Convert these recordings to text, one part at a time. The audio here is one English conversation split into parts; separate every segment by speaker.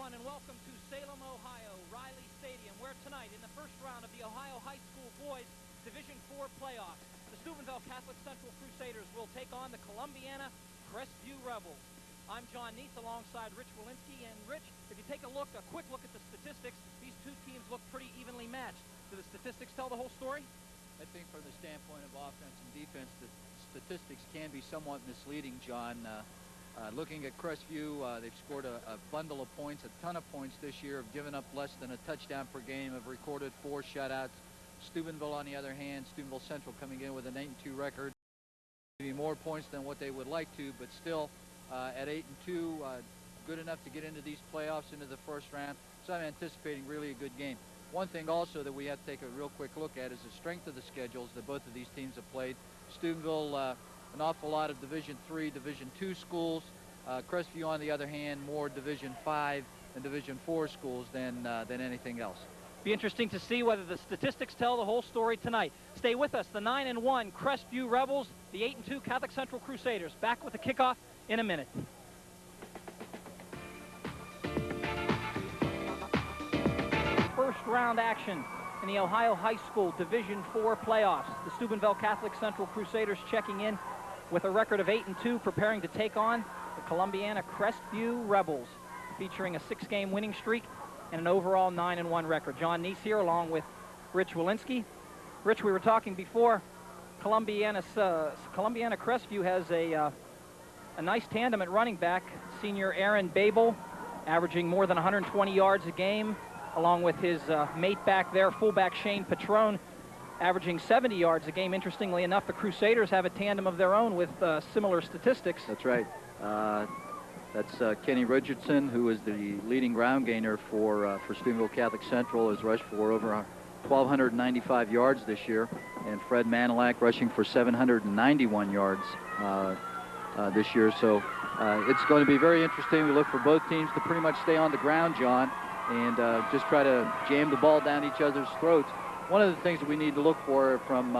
Speaker 1: everyone, and welcome to Salem, Ohio, Reilly Stadium, where tonight, in the first round of the Ohio High School Boys Division IV playoffs, the Steubenville Catholic Central Crusaders will take on the Columbiana Crestview Rebels. I'm John Neese alongside Rich Walensky, and Rich, if you take a quick look at the statistics, these two teams look pretty evenly matched. Do the statistics tell the whole story?
Speaker 2: I think from the standpoint of offense and defense, the statistics can be somewhat misleading, John. Looking at Crestview, they've scored a bundle of points, a ton of points this year, have given up less than a touchdown per game, have recorded 4 shutouts. Steubenville, on the other hand, Steubenville Central coming in with an 8-2 record, maybe more points than what they would like to, but still at 8-2, good enough to get into these playoffs, into the first round. So I'm anticipating really a good game. One thing also that we have to take a real quick look at is the strength of the schedules that both of these teams have played. Steubenville, an awful lot of Division III, Division II schools. Crestview, on the other hand, more Division V and Division IV schools than anything else.
Speaker 1: Be interesting to see whether the statistics tell the whole story tonight. Stay with us. The 9-1 Crestview Rebels, the 8-2 Catholic Central Crusaders. Back with the kickoff in a minute. First round action in the Ohio High School Division IV playoffs. The Steubenville Catholic Central Crusaders checking in with a record of 8-2, preparing to take on the Columbiana Crestview Rebels, featuring a 6-game winning streak and an overall 9-1 record. John Neese here along with Rich Walensky. Rich, we were talking before, Columbiana Crestview has a nice tandem at running back. Senior Aaron Babel, averaging more than 120 yards a game, along with his mate back there, fullback Shane Patrone, averaging 70 yards a game. Interestingly enough, the Crusaders have a tandem of their own with similar statistics.
Speaker 2: That's right. That's Kenny Richardson, who is the leading ground gainer for Steubenville Catholic Central, has rushed for over 1,295 yards this year, and Fred Manilak rushing for 791 yards this year. So it's going to be very interesting. We look for both teams to pretty much stay on the ground, John, and just try to jam the ball down each other's throats. One of the things that we need to look for from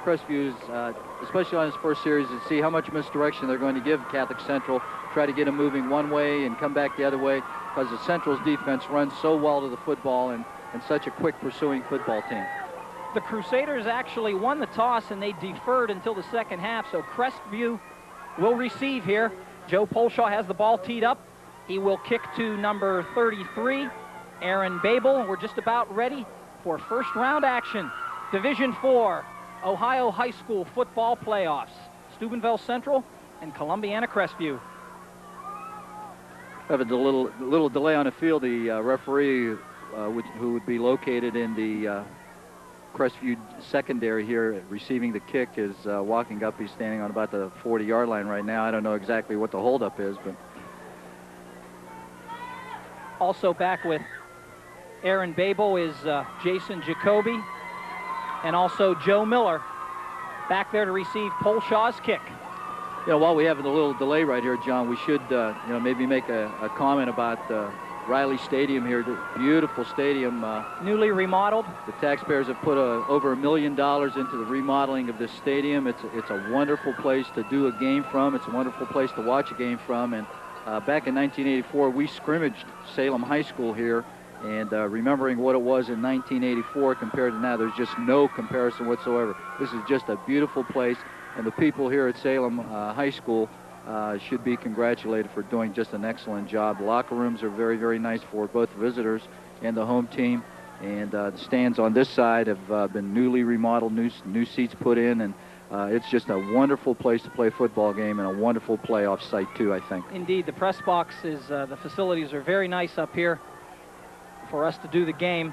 Speaker 2: Crestview is, especially on this first series, is see how much misdirection they're going to give Catholic Central, try to get them moving one way and come back the other way, because the Central's defense runs so well to the football and such a quick pursuing football team.
Speaker 1: The Crusaders actually won the toss and they deferred until the second half, so Crestview will receive here. Joe Polshaw has the ball teed up. He will kick to number 33, Aaron Babel. We're just about ready for first round action. Division IV Ohio High School football playoffs. Steubenville Central and Columbiana Crestview.
Speaker 2: Have a little delay on the field. The referee, who would be located in the Crestview secondary here, receiving the kick, is walking up. He's standing on about the 40-yard line right now. I don't know exactly what the holdup is, but
Speaker 1: also back with Aaron Babel is Jason Jacoby, and also Joe Miller back there to receive Polshaw's kick.
Speaker 2: You know, while we have a little delay right here, John, we should maybe make a comment about Reilly Stadium here. The beautiful stadium,
Speaker 1: newly remodeled.
Speaker 2: The taxpayers have put over $1 million into the remodeling of this stadium. It's a wonderful place to do a game from. It's a wonderful place to watch a game from. And back in 1984, we scrimmaged Salem High School here. And remembering what it was in 1984 compared to now, there's just no comparison whatsoever. This is just a beautiful place, and the people here at Salem High School should be congratulated for doing just an excellent job. The locker rooms are very, very nice for both visitors and the home team, and the stands on this side have been newly remodeled, new seats put in, and it's just a wonderful place to play a football game, and a wonderful playoff site too, I think.
Speaker 1: Indeed, the press box is, the facilities are very nice up here for us to do the game.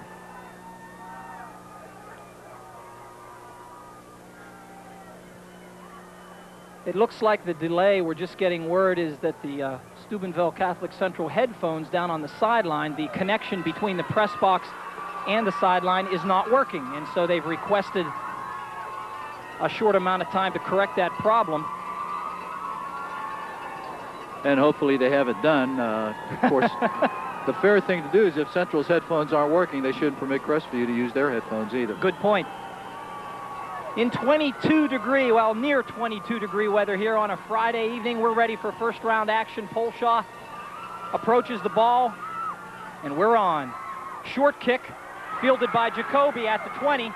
Speaker 1: It looks like the delay, we're just getting word, is that the Steubenville Catholic Central headphones down on the sideline, the connection between the press box and the sideline is not working, and so they've requested a short amount of time to correct that problem.
Speaker 2: And hopefully they have it done. Of course, the fair thing to do is if Central's headphones aren't working, they shouldn't permit Crestview to use their headphones either.
Speaker 1: Good point. In 22-degree, well, near 22-degree weather here on a Friday evening, we're ready for first round action. Polshaw approaches the ball, And we're on. Short kick fielded by Jacoby at the 20.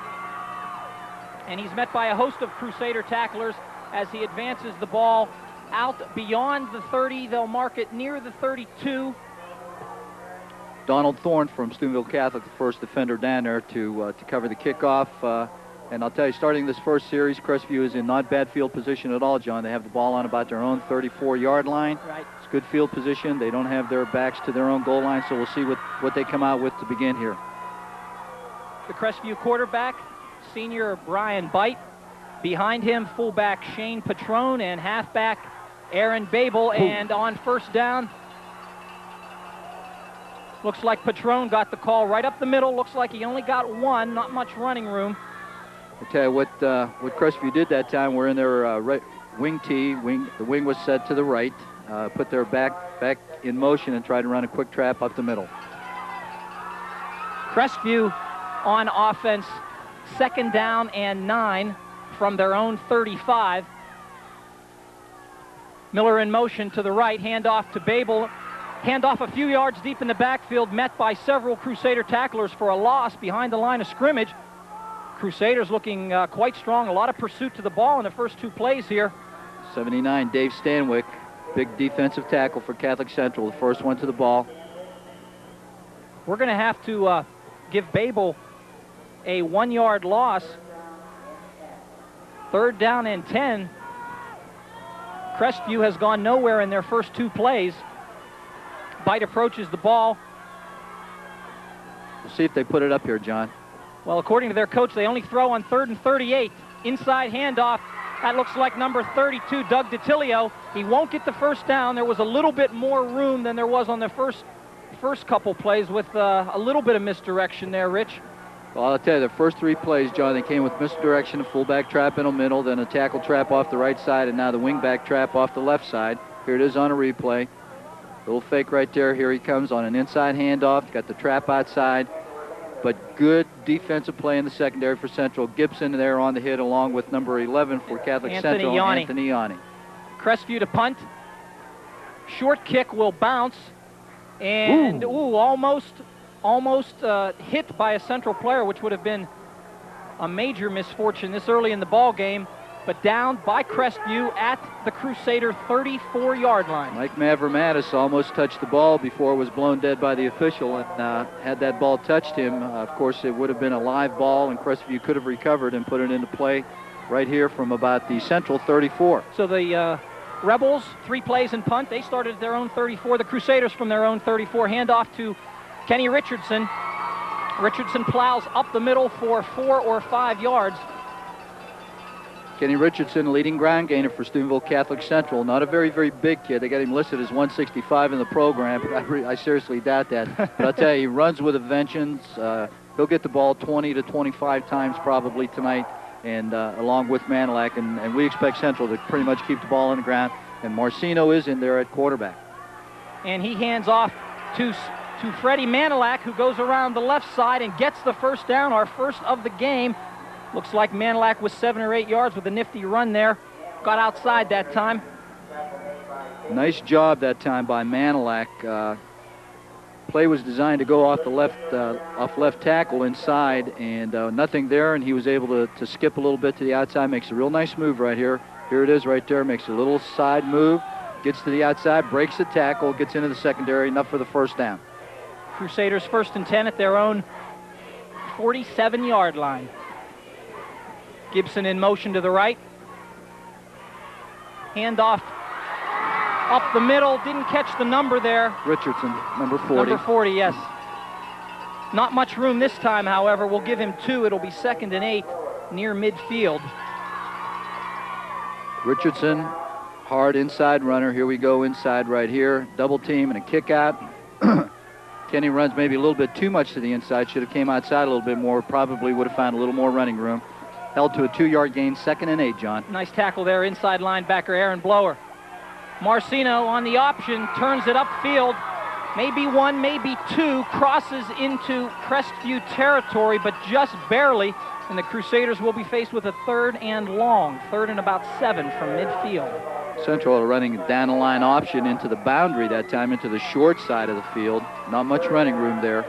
Speaker 1: And he's met by a host of Crusader tacklers as he advances the ball out beyond the 30. They'll mark it near the 32.
Speaker 2: Donald Thorne from Steubenville Catholic, the first defender down there to cover the kickoff. And I'll tell you, starting this first series, Crestview is in not bad field position at all, John. They have the ball on about their own 34-yard line.
Speaker 1: Right.
Speaker 2: It's good field position. They don't have their backs to their own goal line, so we'll see what they come out with to begin here.
Speaker 1: The Crestview quarterback, senior Brian Bite. Behind him, fullback Shane Patrone and halfback Aaron Babel. And on first down, looks like Patrone got the call right up the middle. Looks like he only got one, not much running room.
Speaker 2: I'll tell you what Crestview did that time. We're in their right wing tee. The wing was set to the right. Put their back in motion and tried to run a quick trap up the middle.
Speaker 1: Crestview on offense, 2nd down and 9 from their own 35. Miller in motion to the right, handoff to Babel. Handoff a few yards deep in the backfield, met by several Crusader tacklers for a loss behind the line of scrimmage. Crusaders looking quite strong. A lot of pursuit to the ball in the first 2 plays here.
Speaker 2: 79, Dave Stanwyck, big defensive tackle for Catholic Central, the first one to the ball.
Speaker 1: We're going to have to give Babel a 1-yard loss. 3rd down and 10. Crestview has gone nowhere in their first 2 plays. Bite approaches the ball.
Speaker 2: We'll see if they put it up here, John.
Speaker 1: Well, according to their coach, they only throw on 3rd and 38. Inside handoff. That looks like number 32, Doug DiTilio. He won't get the first down. There was a little bit more room than there was on the first couple plays with a little bit of misdirection there, Rich.
Speaker 2: Well, I'll tell you, the first 3 plays, John, they came with misdirection, a fullback trap in the middle, then a tackle trap off the right side, and now the wingback trap off the left side. Here it is on a replay. Little fake right there. Here he comes on an inside handoff. Got the trap outside. But good defensive play in the secondary for Central. Gibson there on the hit along with number 11 for Catholic Central, Anthony Yanni.
Speaker 1: Crestview to punt. Short kick will bounce. And, almost hit by a Central player, which would have been a major misfortune this early in the ball game. But down by Crestview at the Crusader 34-yard line.
Speaker 2: Mike Mavromatis almost touched the ball before it was blown dead by the official, and had that ball touched him, of course it would have been a live ball, and Crestview could have recovered and put it into play right here from about the Central 34.
Speaker 1: So the Rebels, 3 plays and punt. They started at their own 34. The Crusaders from their own 34. Handoff to Kenny Richardson. Richardson plows up the middle for 4 or 5 yards.
Speaker 2: Kenny Richardson, leading ground gainer for Steubenville Catholic Central. Not a very, very big kid. They got him listed as 165 in the program, but I seriously doubt that. But I'll tell you, he runs with a vengeance. He'll get the ball 20 to 25 times probably tonight, and along with Manilak, and we expect Central to pretty much keep the ball on the ground. And Marcino is in there at quarterback.
Speaker 1: And he hands off to Freddie Manilak, who goes around the left side and gets the first down, our first of the game. Looks like Manilak was 7 or 8 yards with a nifty run there. Got outside that time.
Speaker 2: Nice job that time by Manilak. Play was designed to go off the left tackle inside, and nothing there, and he was able to skip a little bit to the outside. Makes a real nice move right here. Here it is right there. Makes a little side move. Gets to the outside, breaks the tackle, gets into the secondary. Enough for the first down.
Speaker 1: Crusaders 1st and 10 at their own 47-yard line. Gibson in motion to the right. Handoff up the middle. Didn't catch the number there.
Speaker 2: Richardson, number 40.
Speaker 1: Number 40, yes. Not much room this time, however. We'll give him 2. It'll be 2nd and 8 near midfield.
Speaker 2: Richardson, hard inside runner. Here we go inside right here. Double team and a kick out. Kenny runs maybe a little bit too much to the inside. Should have came outside a little bit more. Probably would have found a little more running room. Held to a 2-yard gain, 2nd and 8, John.
Speaker 1: Nice tackle there, inside linebacker Aaron Blower. Marcino on the option, turns it upfield. Maybe 1, maybe 2, crosses into Crestview territory, but just barely. And the Crusaders will be faced with a 3rd and long, 3rd and about 7 from midfield.
Speaker 2: Central are running a down the line option into the boundary that time, into the short side of the field. Not much running room there.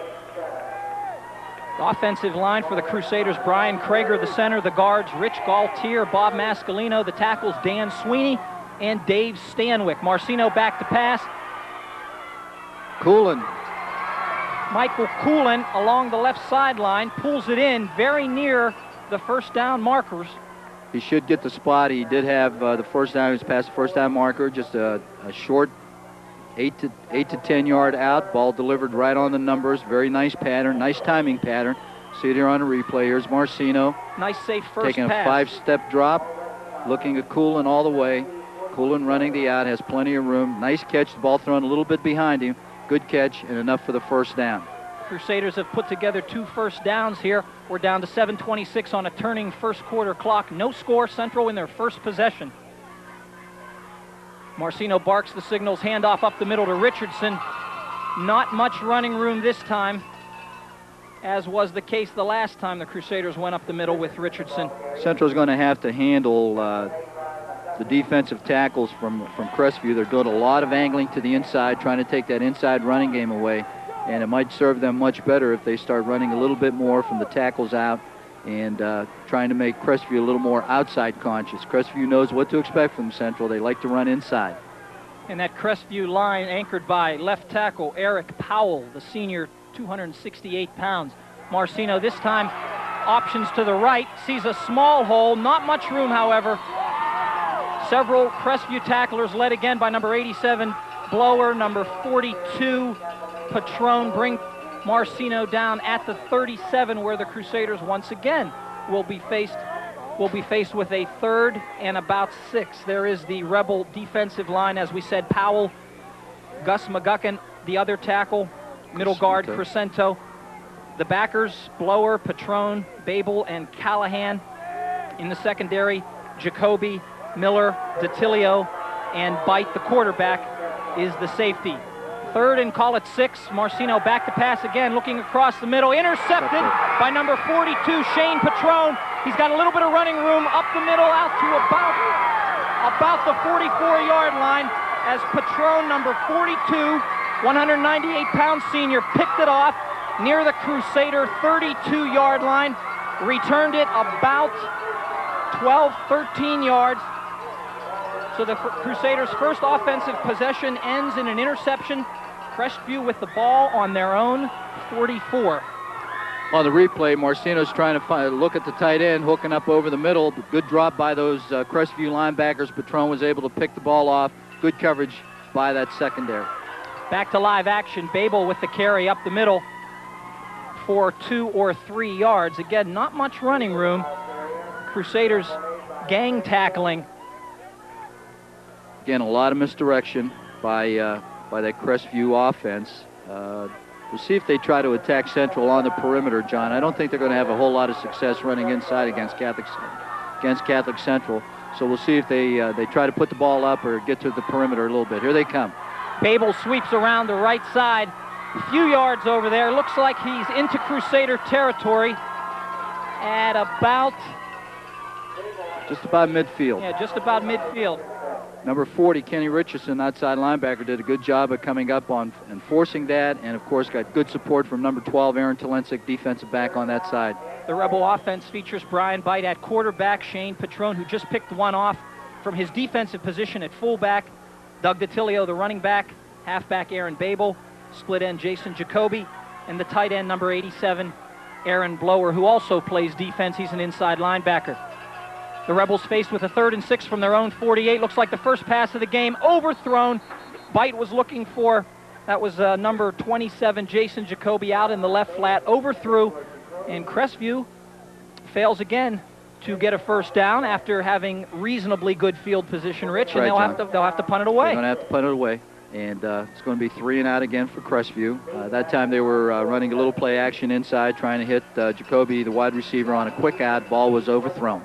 Speaker 1: The offensive line for the Crusaders: Brian Krager, the center; the guards, Rich Galtier, Bob Mascalino; the tackles, Dan Sweeney and Dave Stanwyck. Marcino back to pass.
Speaker 2: Coolin.
Speaker 1: Michael Coolin along the left sideline pulls it in very near the first down markers.
Speaker 2: He should get the spot. He did have the first down. He was past the first down marker. Just a short 8 to 10 yard out. Ball delivered right on the numbers. Very nice pattern. Nice timing pattern. See it here on a replay. Here's Marcino.
Speaker 1: Nice safe first
Speaker 2: taking
Speaker 1: pass.
Speaker 2: A 5-step drop. Looking at Coolin all the way. Coolin running the out. Has plenty of room. Nice catch. The ball thrown a little bit behind him. Good catch and enough for the first down.
Speaker 1: Crusaders have put together 2 first downs here. We're down to 7:26 on a turning first quarter clock. No score. Central in their first possession. Marcino barks the signals. Handoff up the middle to Richardson. Not much running room this time, as was the case the last time the Crusaders went up the middle with Richardson.
Speaker 2: Central's going to have to handle the defensive tackles from Crestview. They're doing a lot of angling to the inside, trying to take that inside running game away. And it might serve them much better if they start running a little bit more from the tackles out and trying to make Crestview a little more outside conscious. Crestview knows what to expect from Central. They like to run inside.
Speaker 1: And that Crestview line anchored by left tackle Eric Powell, the senior, 268 pounds. Marcino this time options to the right, sees a small hole, not much room, however. Several Crestview tacklers led again by number 87 Blower, number 42 Patron, bring Marcino down at the 37, where the Crusaders once again will be faced with a 3rd and about 6. There is the Rebel defensive line, as we said: Powell, Gus McGuckin, the other tackle, middle guard Crescento. The backers: Blower, Patron, Babel, and Callahan. In the secondary, Jacoby, Miller, DeTilio, and Bite, the quarterback, is the safety. 3rd and call it 6. Marcino back to pass again, looking across the middle. Intercepted by number 42, Shane Patron. He's got a little bit of running room up the middle, out to about the 44-yard line, as Patron, number 42, 198-pound senior, picked it off near the Crusader 32-yard line, returned it about 12, 13 yards. So the Crusaders' first offensive possession ends in an interception. Crestview with the ball on their own 44.
Speaker 2: On the replay, Marcino's trying to look at the tight end, hooking up over the middle. Good drop by those Crestview linebackers. Patron was able to pick the ball off. Good coverage by that secondary.
Speaker 1: Back to live action. Babel with the carry up the middle for 2 or 3 yards. Again, not much running room. Crusaders gang tackling.
Speaker 2: Again, a lot of misdirection by that Crestview offense. We'll see if they try to attack Central on the perimeter, John. I don't think they're going to have a whole lot of success running inside against Catholic Central. So we'll see if they try to put the ball up or get to the perimeter a little bit. Here they come.
Speaker 1: Babel sweeps around the right side, a few yards over there. Looks like he's into Crusader territory at about...
Speaker 2: just about midfield.
Speaker 1: Yeah, just about midfield.
Speaker 2: Number 40, Kenny Richardson, outside linebacker, did a good job of coming up on and forcing that, and of course got good support from number 12, Aaron Talensik, defensive back on that side.
Speaker 1: The Rebel offense features Brian Bite at quarterback, Shane Patron, who just picked one off from his defensive position at fullback, Doug DeTilio, the running back, halfback Aaron Babel, split end Jason Jacoby, and the tight end number 87, Aaron Blower, who also plays defense. He's an inside linebacker. The Rebels faced with a 3rd and 6 from their own 48. Looks like the first pass of the game, overthrown. Bite was looking for, that was number 27, Jason Jacoby, out in the left flat, overthrew, and Crestview fails again to get a first down after having reasonably good field position, Rich, and
Speaker 2: right,
Speaker 1: they'll have to punt it away.
Speaker 2: They're going to have to punt it away, and it's going to be 3 and out again for Crestview. That time they were running a little play action inside, trying to hit Jacoby, the wide receiver, on a quick out. Ball was overthrown.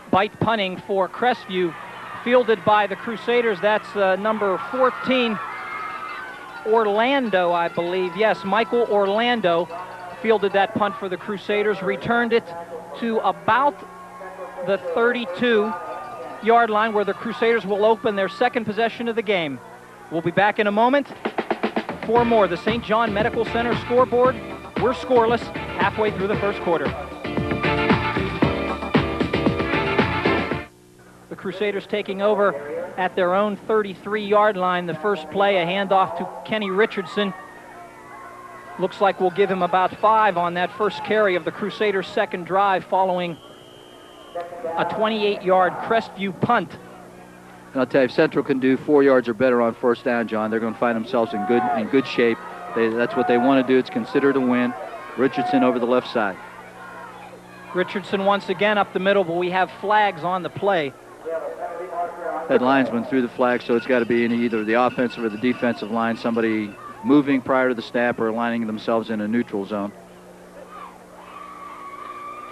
Speaker 1: Bite punting for Crestview, fielded by the Crusaders. That's number 14, Orlando, I believe. Yes, Michael Orlando fielded that punt for the Crusaders, returned it to about the 32-yard line, where the Crusaders will open their second possession of the game. We'll be back in a moment. 4 more. The St. John Medical Center scoreboard. We're scoreless halfway through the first quarter. The Crusaders taking over at their own 33-yard line. The first play, a handoff to Kenny Richardson. Looks like we'll give him about 5 on that first carry of the Crusaders' second drive, following a 28-yard Crestview punt.
Speaker 2: And I'll tell you, if Central can do 4 yards or better on first down, John, they're going to find themselves in good shape. That's what they want to do. It's considered a win. Richardson over the left side.
Speaker 1: Richardson once again up the middle, but we have flags on the play.
Speaker 2: That linesman threw the flag, so it's got to be in either the offensive or the defensive line, somebody moving prior to the snap or aligning themselves in a neutral zone.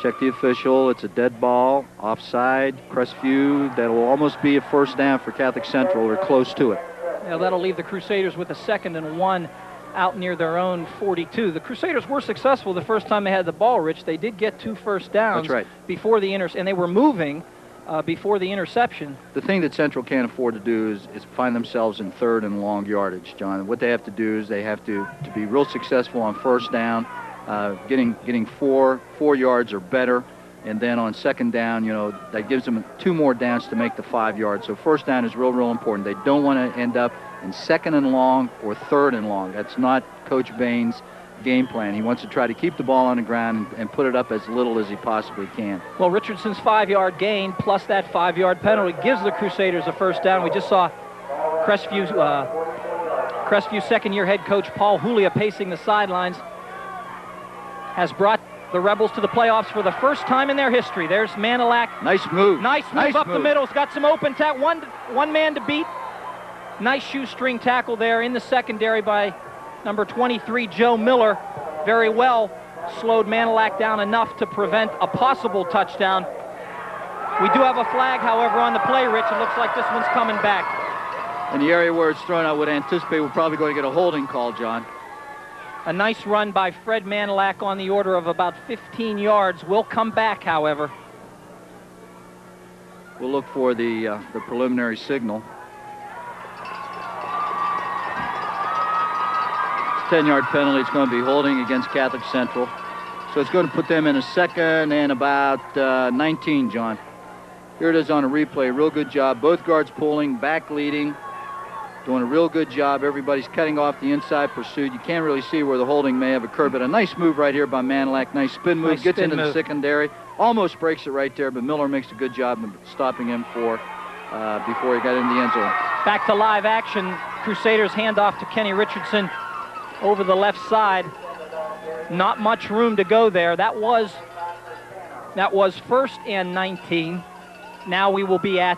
Speaker 2: Check the official. It's a dead ball, offside, Crestview. That'll almost be a first down for Catholic Central, or close to it.
Speaker 1: Yeah, that'll leave the Crusaders with a 2nd and 1 out near their own 42. The Crusaders were successful the first time they had the ball, Rich. They did get 2 first downs.
Speaker 2: That's right.
Speaker 1: Before the and they were moving before the interception.
Speaker 2: The thing that Central can't afford to do is find themselves in 3rd and long yardage, John. What they have to do is they have to be real successful on first down, getting 4 yards or better, and then on second down, you know, that gives them 2 more downs to make the 5 yards. So first down is real important. They don't want to end up in 2nd and long or 3rd and long. That's not Coach Bain's game plan. He wants to try to keep the ball on the ground and put it up as little as he possibly can.
Speaker 1: Well, Richardson's 5-yard gain plus that 5-yard penalty gives the Crusaders a first down. We just saw Crestview second-year head coach Paul Julia pacing the sidelines. Has brought the Rebels to the playoffs for the first time in their history. There's Manilak.
Speaker 2: Nice move.
Speaker 1: Nice move up the middle. He's got some open tackle. One man to beat. Nice shoestring tackle there in the secondary by number 23, Joe Miller. Very well slowed Manilak down enough to prevent a possible touchdown. We do have a flag, however, on the play, Rich. It looks like this one's coming back.
Speaker 2: In the area where it's thrown, I would anticipate we're probably going to get a holding call, John.
Speaker 1: A nice run by Fred Manilak on the order of about 15 yards. Will come back, however.
Speaker 2: We'll look for the preliminary signal. 10-yard penalty. It's going to be holding against Catholic Central. So it's going to put them in a 2nd and about 19, John. Here it is on a replay. Real good job. Both guards pulling, back leading, doing a real good job. Everybody's cutting off the inside pursuit. You can't really see where the holding may have occurred, but a nice move right here by Manilak. Nice spin move. Gets into the secondary. Almost breaks it right there, but Miller makes a good job of stopping him before he got in the end zone. Back to live action. Crusaders handoff to Kenny Richardson over the left side. Not much room to go there. That was 1st and 19. Now we will be at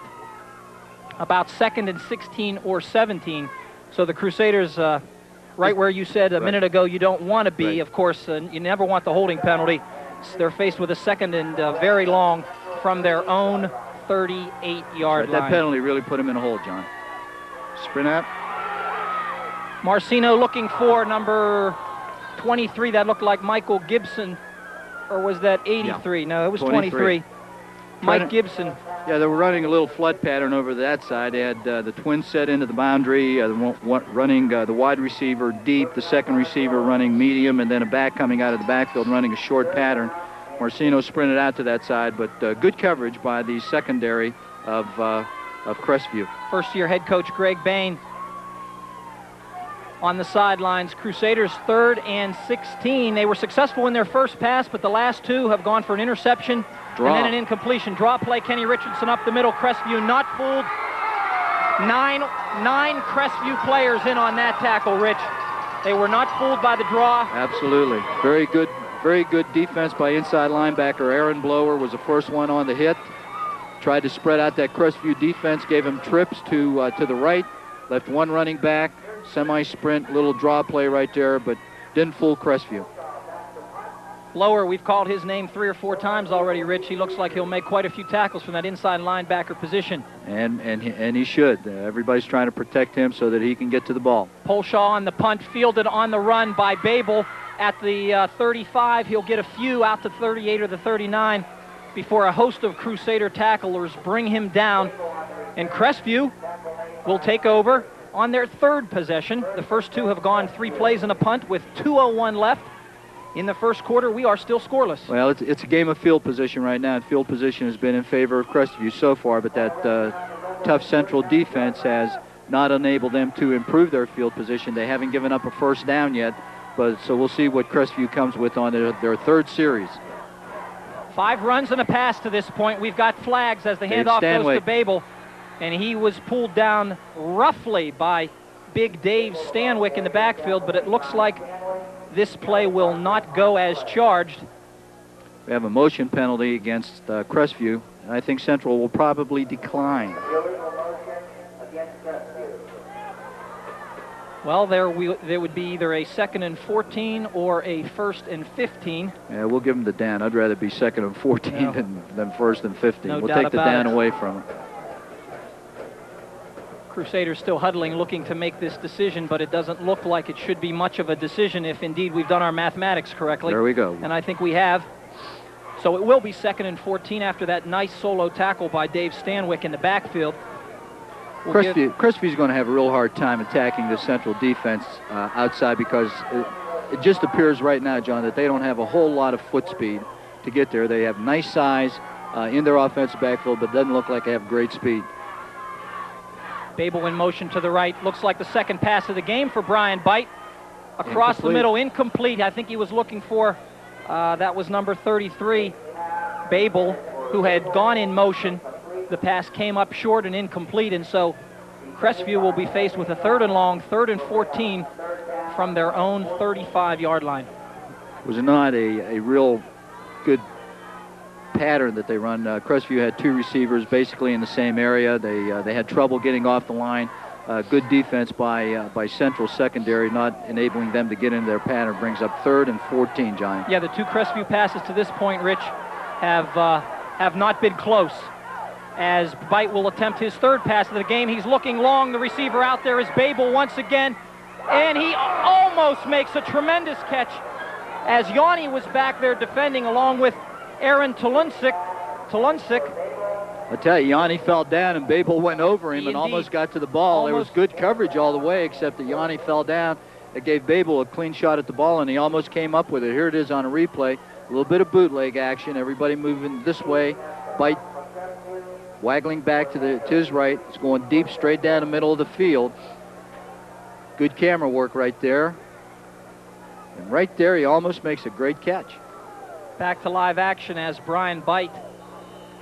Speaker 2: about 2nd and 16 or 17. So the Crusaders, right where you said a minute ago you don't want to be. Right. Of course, you never want the holding penalty. They're faced with a 2nd and very long from their own 38-yard line. That penalty really put him in a hole, John. Sprint out. Marcino looking for number 23. That looked like Michael Gibson. Or was that 83? Yeah. No, it was 23. Mike Gibson. Yeah, they were running a little flood pattern over that side. They had the twin set into the boundary, running the wide receiver deep, the second receiver running medium, and then a back coming out of the backfield running a short pattern. Marcino sprinted out to that side, but good coverage by the secondary of Crestview. First-year head coach Greg Bain on the sidelines. Crusaders 3rd and 16. They were successful in their first pass, but the last 2 have gone for an interception. Draw. And then an incompletion. Draw play, Kenny Richardson up the middle. Crestview not fooled. Nine Crestview players in on that tackle, Rich. They were not fooled by the draw. Absolutely. Very good defense by inside linebacker Aaron Blower was the first one on the hit. Tried to spread out that Crestview defense, gave him trips to the right, left one running back, semi-sprint, little draw play right there, but didn't fool Crestview. Blower, we've called his name 3 or 4 times already, Rich. He looks like he'll make quite a few tackles from that inside linebacker position. And he should. Everybody's trying to protect him so that he can get to the ball. Polshaw on the punt, fielded on the run by Babel at the 35. He'll get a few out to 38 or the 39
Speaker 1: before a host of Crusader tacklers bring him down. And Crestview will take over on their third possession. The first two have gone 3 plays and a punt with 2:01 left. In the first quarter, we are still scoreless.
Speaker 2: Well, it's a game of field position right now, and field position has been in favor of Crestview so far, but that tough Central defense has not enabled them to improve their field position. They haven't given up a first down yet, but so we'll see what Crestview comes with on their third series.
Speaker 1: 5 runs and a pass to this point. We've got flags as the handoff goes to Babel, and he was pulled down roughly by big Dave Stanwyck in the backfield, but it looks like this play will not go as charged.
Speaker 2: We have a motion penalty against Crestview, and I think Central will probably decline.
Speaker 1: Well, there would be either a 2nd and 14 or a 1st and 15.
Speaker 2: Yeah, we'll give them the down. I'd rather be 2nd and 14 than 1st and 15.
Speaker 1: No
Speaker 2: we'll
Speaker 1: doubt
Speaker 2: take the
Speaker 1: about
Speaker 2: down
Speaker 1: it.
Speaker 2: away from them.
Speaker 1: Crusaders still huddling, looking to make this decision, but it doesn't look like it should be much of a decision if indeed we've done our mathematics correctly.
Speaker 2: There we go.
Speaker 1: And I think we have. So it will be 2nd and 14 after that nice solo tackle by Dave Stanwyck in the backfield.
Speaker 2: Crestview's going to have a real hard time attacking the Central defense outside, because it just appears right now, John, that they don't have a whole lot of foot speed to get there. They have nice size in their offensive backfield, but it doesn't look like they have great speed.
Speaker 1: Babel in motion to the right. Looks like the second pass of the game for Brian Bite. Across the middle, incomplete. I think he was looking for, that was number 33, Babel, who had gone in motion. The pass came up short and incomplete, and so Crestview will be faced with a 3rd and long, 3rd and 14 from their own 35-yard line.
Speaker 2: Was not a real good pattern that they run. Crestview had 2 receivers basically in the same area. They had trouble getting off the line. Good defense by Central secondary, not enabling them to get into their pattern. Brings up 3rd and 14, John.
Speaker 1: Yeah, the 2 Crestview passes to this point, Rich, have not been close. As Bite will attempt his 3rd pass of the game. He's looking long. The receiver out there is Babel once again, and he almost makes a tremendous catch as Yanni was back there defending along with Aaron Tolunsik.
Speaker 2: I tell you, Yanni fell down and Babel went over him and almost got to the ball. There was good coverage all the way, except that Yanni fell down. It gave Babel a clean shot at the ball, and he almost came up with it. Here it is on a replay. A little bit of bootleg action. Everybody moving this way. Bite waggling back to his right. It's going deep, straight down the middle of the field. Good camera work right there. And right there, he almost makes a great catch.
Speaker 1: Back to live action as Brian Bite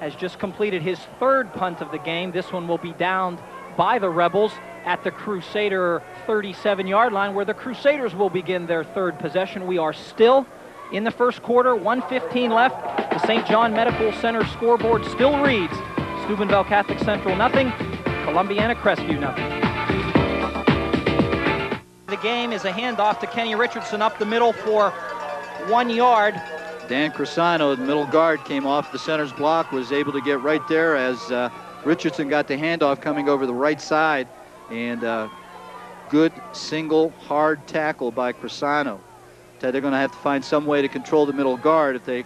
Speaker 1: has just completed his 3rd punt of the game. This one will be downed by the Rebels at the Crusader 37-yard line, where the Crusaders will begin their 3rd possession. We are still in the first quarter, 1:15 left. The St. John Medical Center scoreboard still reads Steubenville Catholic Central nothing, Columbiana Crestview nothing. The game is a handoff to Kenny Richardson up the middle for 1 yard.
Speaker 2: Dan Crisano, the middle guard, came off the center's block, was able to get right there as Richardson got the handoff coming over the right side, and good single hard tackle by Crisano. They're going to have to find some way to control the middle guard if they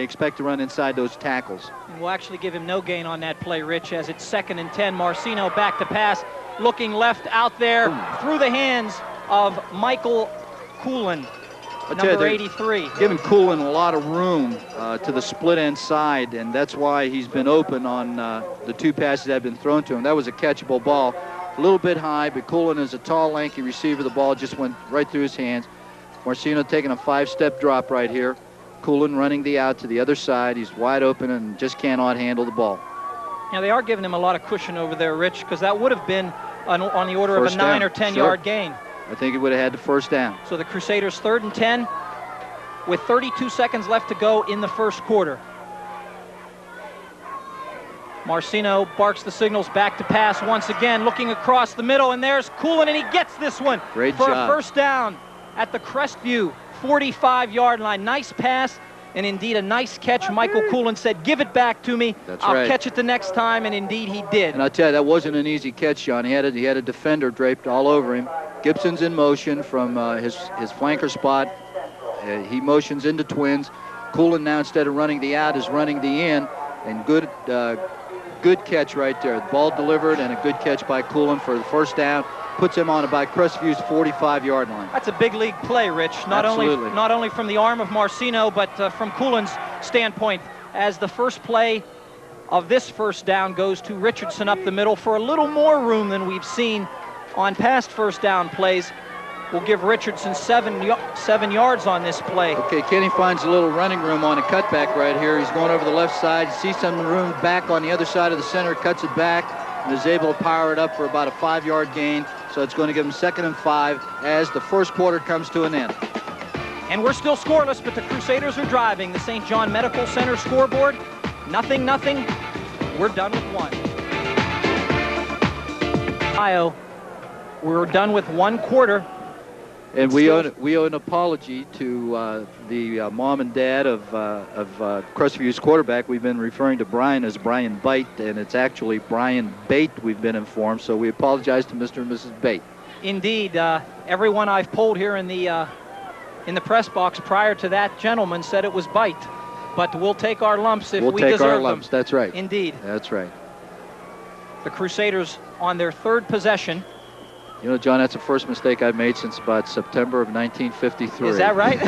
Speaker 2: expect to run inside those tackles.
Speaker 1: And we'll actually give him no gain on that play, Rich, as it's 2nd and 10. Marcino back to pass, looking left out there through the hands of Michael Coolin, number 83.
Speaker 2: Giving Coolin a lot of room to the split end side, and that's why he's been open on the 2 passes that have been thrown to him. That was a catchable ball. A little bit high, but Coolin is a tall, lanky receiver. The ball just went right through his hands. Marcino taking a 5-step drop right here. Coolin running the out to the other side. He's wide open and just cannot handle the ball.
Speaker 1: Now, they are giving him a lot of cushion over there, Rich, because that would have been on the order of a 9 or 10-yard gain.
Speaker 2: I think he would have had the 1st down.
Speaker 1: So the Crusaders 3rd and 10 with 32 seconds left to go in the first quarter. Marcino barks the signals, back to pass once again, looking across the middle, and there's Coolin, and he gets this one for a 1st down at the Crestview 45-yard line. Nice pass, and indeed a nice catch. Michael Coolin said, "Give it back to me. I'll catch it the next time," and indeed he did.
Speaker 2: And I'll tell you, that wasn't an easy catch, John. He had a defender draped all over him. Gibson's in motion from his flanker spot. He motions into twins. Coolin now, instead of running the out, is running the in, and good catch right there. The ball delivered and a good catch by Coolin for the first down. Puts him on about Crestview's 45-yard line.
Speaker 1: That's a big league play, Rich. Not only from the arm of Marcino, but from Coolin's standpoint, as the first play of this first down goes to Richardson up the middle for a little more room than we've seen on past first down plays. We'll give Richardson 7 yards on this play.
Speaker 2: Okay, Kenny finds a little running room on a cutback right here. He's going over the left side. Sees some room back on the other side of the center, cuts it back, and is able to power it up for about a 5-yard gain. So it's going to give him 2nd and 5 as the first quarter comes to an end.
Speaker 1: And we're still scoreless, but the Crusaders are driving. The St. John Medical Center scoreboard, 0-0. We're done with 1. Ohio, we're done with 1 quarter.
Speaker 2: And we owe an apology to the mom and dad of Crestview's quarterback. We've been referring to Brian as Brian Bate, and it's actually Brian Bate, we've been informed. So we apologize to Mr. and Mrs. Bate.
Speaker 1: Indeed, everyone I've polled here in the press box prior to that gentleman said it was Bite. But we'll take our lumps if we deserve them.
Speaker 2: We'll take our lumps. That's right.
Speaker 1: Indeed.
Speaker 2: That's right.
Speaker 1: The Crusaders on their 3rd possession.
Speaker 2: You know, John, that's the first mistake I've made since about September of 1953.
Speaker 1: Is that right?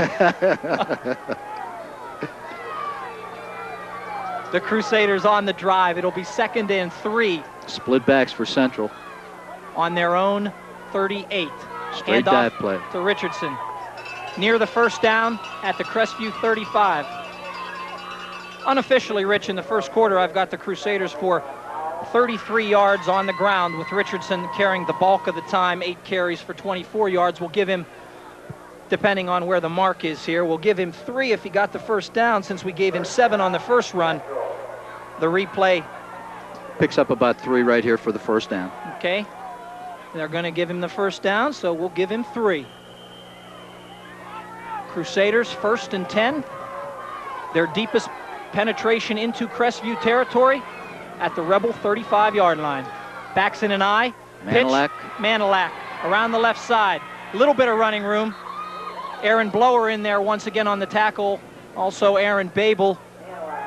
Speaker 1: The Crusaders on the drive. It'll be 2nd and 3.
Speaker 2: Split backs for Central.
Speaker 1: On their own 38.
Speaker 2: Straight dive play.
Speaker 1: To Richardson. Near the first down at the Crestview 35. Unofficially, Rich, in the first quarter, I've got the Crusaders for 33 yards on the ground, with Richardson carrying the bulk of the time, 8 carries for 24 yards. We'll give him, depending on where the mark is here, we'll give him 3 if he got the first down, since we gave him 7 on the first run. The replay
Speaker 2: picks up about 3 right here for the first down.
Speaker 1: Okay. They're going to give him the first down, so we'll give him 3. Crusaders 1st and 10. Their deepest penetration into Crestview territory at the Rebel 35-yard line. Backs in an eye.
Speaker 2: Manilak.
Speaker 1: Manilak around the left side. A little bit of running room. Aaron Blower in there once again on the tackle. Also Aaron Babel.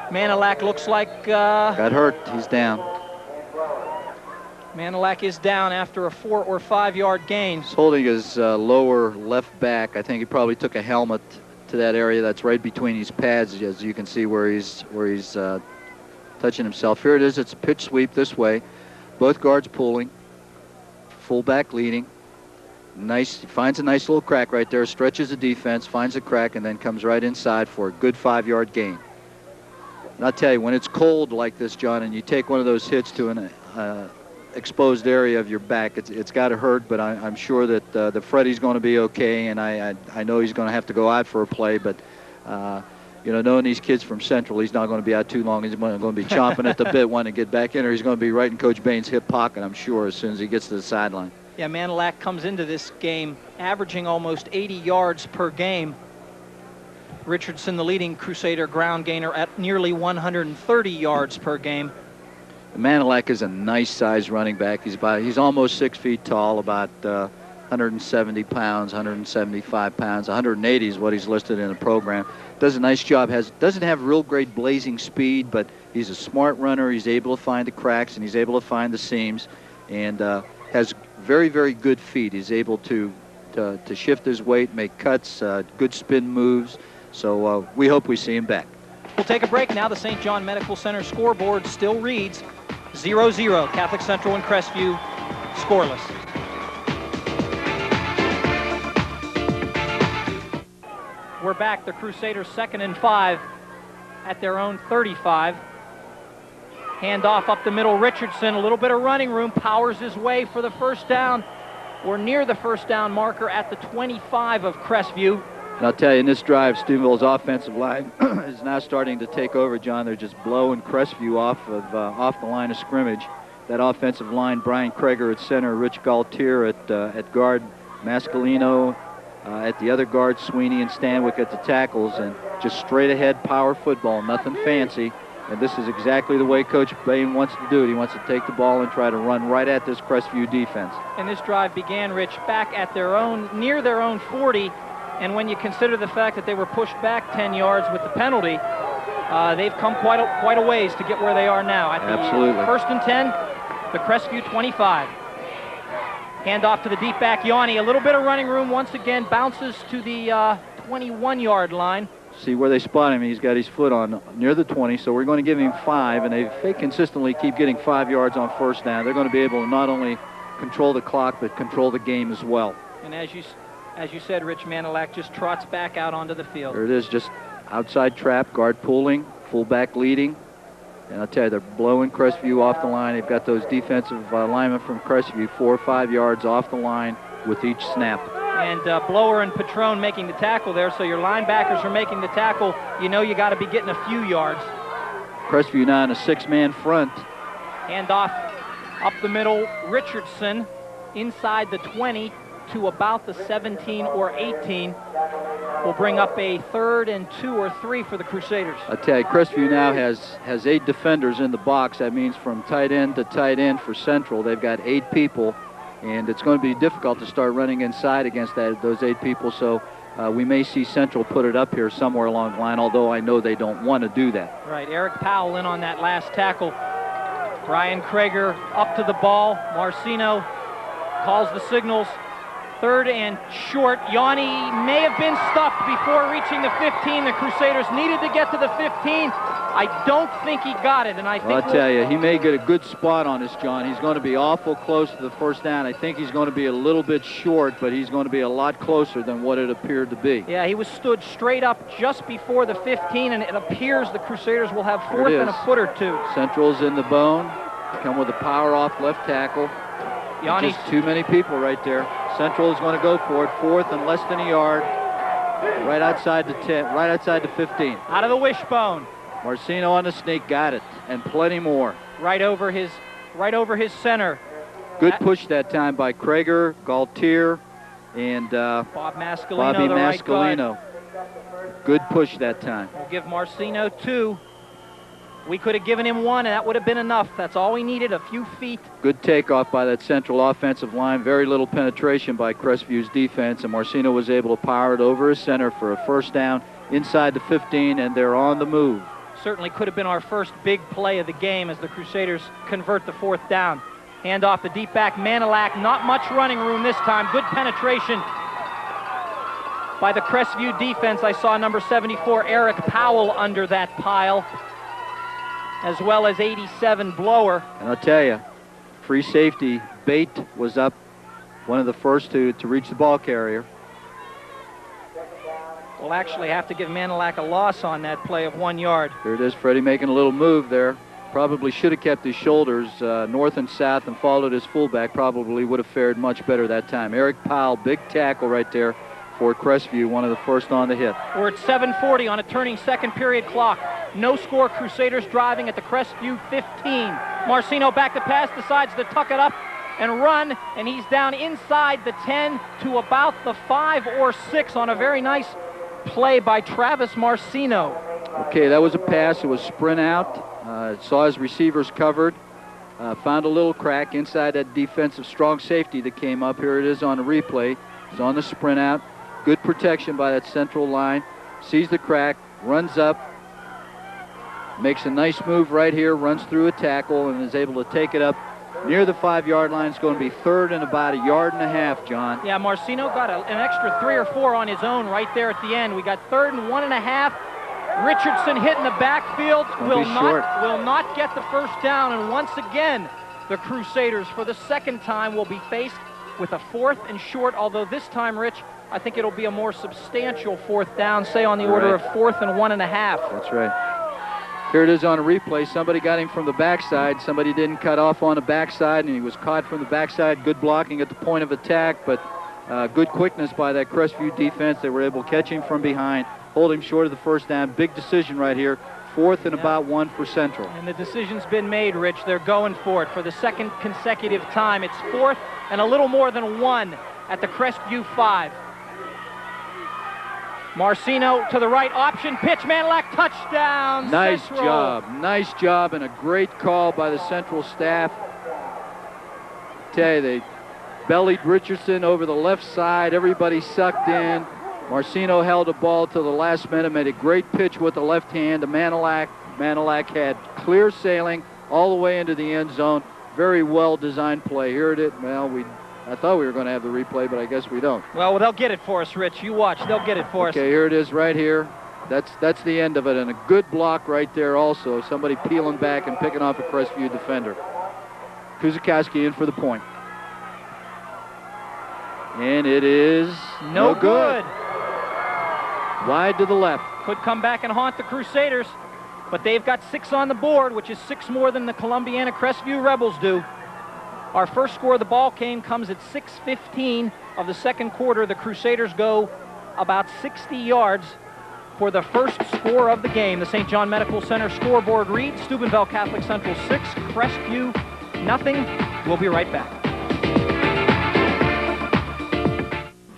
Speaker 1: Manilak looks like...
Speaker 2: got hurt. He's down.
Speaker 1: Manilak is down after a 4 or 5 yard gain.
Speaker 2: He's holding his lower left back. I think he probably took a helmet to that area that's right between his pads, as you can see where he's touching himself. Here it is. It's a pitch sweep this way. Both guards pulling. Fullback leading. Nice. He finds a nice little crack right there. Stretches the defense. Finds a crack and then comes right inside for a good 5-yard gain. And I'll tell you, when it's cold like this, John, and you take one of those hits to an exposed area of your back, it's got to hurt. But I'm sure that the Freddie's going to be okay, and I know he's going to have to go out for a play, but. You know, knowing these kids from Central, he's not going to be out too long. He's going to be chomping at the bit, wanting to get back in, or he's going to be right in Coach Bain's hip pocket, I'm sure, as soon as he gets to the sideline.
Speaker 1: Yeah, Manilak comes into this game averaging almost 80 yards per game. Richardson, the leading Crusader ground gainer, at nearly 130 yards per game.
Speaker 2: Manilak is a nice-sized running back. He's almost 6 feet tall, about 170 pounds, 175 pounds, 180 is what he's listed in the program. Does a nice job. Doesn't have real great blazing speed, but he's a smart runner. He's able to find the cracks and he's able to find the seams, and has very, very good feet. He's able to shift his weight, make cuts, good spin moves. So we hope we see him back.
Speaker 1: We'll take a break now. The St. John Medical Center scoreboard still reads 0-0. Catholic Central and Crestview scoreless. We're back. The Crusaders 2nd and 5 at their own 35. Handoff up the middle. Richardson, a little bit of running room, powers his way for the first down. We're near the first down marker at the 25 of Crestview.
Speaker 2: And I'll tell you, in this drive, Steubenville's offensive line is now starting to take over, John. They're just blowing Crestview off the line of scrimmage. That offensive line, Brian Krager at center, Rich Galtier at guard, Mascalino at the other guard, Sweeney and Stanwyck at the tackles, and just straight ahead power football, nothing fancy. And this is exactly the way Coach Bain wants to do it. He wants to take the ball and try to run right at this Crestview defense.
Speaker 1: And this drive began, Rich, back at near their own 40. And when you consider the fact that they were pushed back 10 yards with the penalty, they've come quite a ways to get where they are now. At the
Speaker 2: Absolutely.
Speaker 1: 1st and 10, the Crestview 25. Hand off to the deep back, Yanni. A little bit of running room once again. Bounces to the 21-yard line.
Speaker 2: See where they spot him. He's got his foot on near the 20, so we're going to give him 5. And if they consistently keep getting 5 yards on first down, they're going to be able to not only control the clock, but control the game as well.
Speaker 1: And as you said, Rich, Manilak just trots back out onto the field.
Speaker 2: There it is, just outside trap, guard pulling, fullback leading. And I'll tell you, they're blowing Crestview off the line. They've got those defensive linemen from Crestview 4 or 5 yards off the line with each snap.
Speaker 1: And Blower and Patron making the tackle there, so your linebackers are making the tackle. You know you got to be getting a few yards.
Speaker 2: Crestview now in a 6-man front.
Speaker 1: Hand off up the middle, Richardson inside the 20 to about the 17 or 18. Will bring up a 3rd and 2 or 3 for the Crusaders.
Speaker 2: I tell you, Crestview now has 8 defenders in the box. That means from tight end to tight end for Central, they've got 8 people, and it's going to be difficult to start running inside against those 8 people. So we may see Central put it up here somewhere along the line, although I know they don't want to do that.
Speaker 1: Right, Eric Powell in on that last tackle. Brian Krager up to the ball. Marcino calls the signals. 3rd and short. Yanni may have been stuffed before reaching the 15. The Crusaders needed to get to the 15. I don't think he got it, and I think...
Speaker 2: I'll tell you, he may get a good spot on this, John. He's going to be awful close to the first down. I think he's going to be a little bit short, but he's going to be a lot closer than what it appeared to be.
Speaker 1: Yeah, he was stood straight up just before the 15, and it appears the Crusaders will have 4th and a foot or 2.
Speaker 2: Central's in the bone. Come with a power off left tackle.
Speaker 1: Yanni.
Speaker 2: Just too many people right there. Central is going to go for it. 4th and less than a yard. Right outside the 10, right outside the 15.
Speaker 1: Out of the wishbone.
Speaker 2: Marcino on the sneak, got it, and plenty more.
Speaker 1: Right over his center.
Speaker 2: Good push that time by Krager, Galtier, and
Speaker 1: Bob Mascalino,
Speaker 2: Bobby
Speaker 1: the right guard.
Speaker 2: Good push that time.
Speaker 1: We'll give Marcino 2. We could have given him 1, and that would have been enough. That's all we needed, a few feet.
Speaker 2: Good takeoff by that Central offensive line. Very little penetration by Crestview's defense, and Marcino was able to power it over his center for a first down inside the 15, and they're on the move.
Speaker 1: Certainly could have been our first big play of the game as the Crusaders convert the 4th down. Hand off the deep back, Manilak. Not much running room this time. Good penetration by the Crestview defense. I saw number 74, Eric Powell, under that pile, as well as 87, Blower.
Speaker 2: And I'll tell you, free safety, Bate was up, one of the first to reach the ball carrier.
Speaker 1: We'll actually have to give Manilak a loss on that play of 1 yard.
Speaker 2: Here it is, Freddie making a little move there. Probably should have kept his shoulders north and south and followed his fullback. Probably would have fared much better that time. Eric Powell, big tackle right there for Crestview, one of the first on the hit.
Speaker 1: We're at 7:40 on a turning second period clock. No score, Crusaders driving at the Crestview 15. Marcino back to pass, decides to tuck it up and run, and he's down inside the 10 to about the 5 or 6 on a very nice play by Travis Marcino.
Speaker 2: Okay, that was a pass. It was sprint out. Saw his receivers covered. Found a little crack inside that defensive strong safety that came up. Here it is on the replay. He's on the sprint out. Good protection by that central line. Sees the crack, runs up, makes a nice move right here, runs through a tackle, and is able to take it up near the 5-yard line. It's going to be 3rd and about 1.5 yards, John.
Speaker 1: Yeah, Marcino got an extra 3 or 4 on his own right there at the end. We got 3rd and 1.5. Richardson hit in the backfield, will not get the first down, and once again, the Crusaders, for the second time, will be faced with a 4th and short, although this time, Rich, I think it'll be a more substantial 4th down, say on the order of 4th and 1.5.
Speaker 2: That's right. Here it is on a replay. Somebody got him from the backside. Somebody didn't cut off on the backside, and he was caught from the backside. Good blocking at the point of attack, but good quickness by that Crestview defense. They were able to catch him from behind, hold him short of the first down. Big decision right here. 4th and about 1 for Central.
Speaker 1: And the decision's been made, Rich. They're going for it for the second consecutive time. It's 4th and a little more than 1 at the Crestview 5. Marcino to the right, option pitch, Manilak, touchdown,
Speaker 2: Nice
Speaker 1: Central.
Speaker 2: nice job, and a great call by the Central staff. Tell you, they bellied Richardson over the left side, everybody sucked in,
Speaker 3: Marcino held the ball to the last minute, made a great pitch with the left hand to Manilak. Manilak had clear sailing all the way into the end zone. Very well designed play. Here it is. Well, I thought we were going to have the replay, but I guess we don't.
Speaker 1: Well, they'll get it for us, Rich. You watch. They'll get it for us.
Speaker 3: Okay, here it is right here. That's the end of it, and a good block right there also. Somebody peeling back and picking off a Crestview defender. Kuzakowski in for the point. And it is
Speaker 1: no good.
Speaker 3: Wide to the left.
Speaker 1: Could come back and haunt the Crusaders, but they've got 6 on the board, which is 6 more than the Columbiana Crestview Rebels do. Our first score of the ball game comes at 6:15 of the second quarter. The Crusaders go about 60 yards for the first score of the game. The St. John Medical Center scoreboard reads Steubenville Catholic Central 6, Crestview nothing. We'll be right back.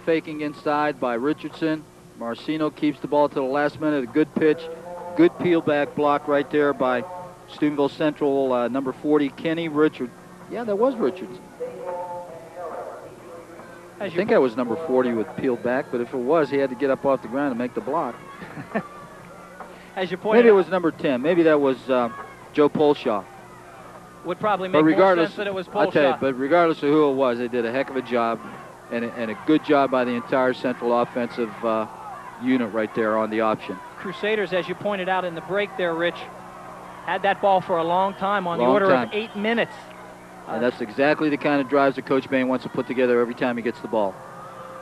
Speaker 3: Faking inside by Richardson. Marcino keeps the ball to the last minute. A good pitch. Good peel back block right there by Steubenville Central number 40, Kenny Richard. Yeah, that was Richardson. I think that was number 40 with peeled back, but if it was, he had to get up off the ground and make the block.
Speaker 1: As you pointed
Speaker 3: Maybe it was number 10. Maybe that was Joe Polshaw.
Speaker 1: Would probably make more sense that it was Polshaw.
Speaker 3: I'll tell you, but regardless of who it was, they did a heck of a job, and a good job by the entire Central offensive unit right there on the option.
Speaker 1: Crusaders, as you pointed out in the break there, Rich, had that ball for a long time, on the order of 8 minutes.
Speaker 3: And that's exactly the kind of drives that Coach Bain wants to put together every time he gets the ball.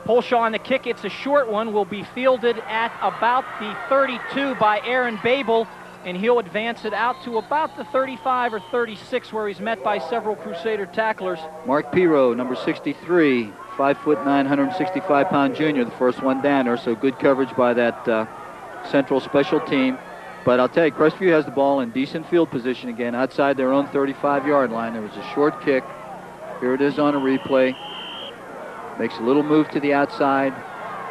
Speaker 1: Polshaw on the kick. It's a short one. Will be fielded at about the 32 by Aaron Babel, and he'll advance it out to about the 35 or 36, where he's met by several Crusader tacklers.
Speaker 3: Mark Pirro, number 63, 5'9", 165-pound junior, the first one down there, so good coverage by that Central special team. But I'll tell you, Crestview has the ball in decent field position again, outside their own 35-yard line. There was a short kick. Here it is on a replay. Makes a little move to the outside.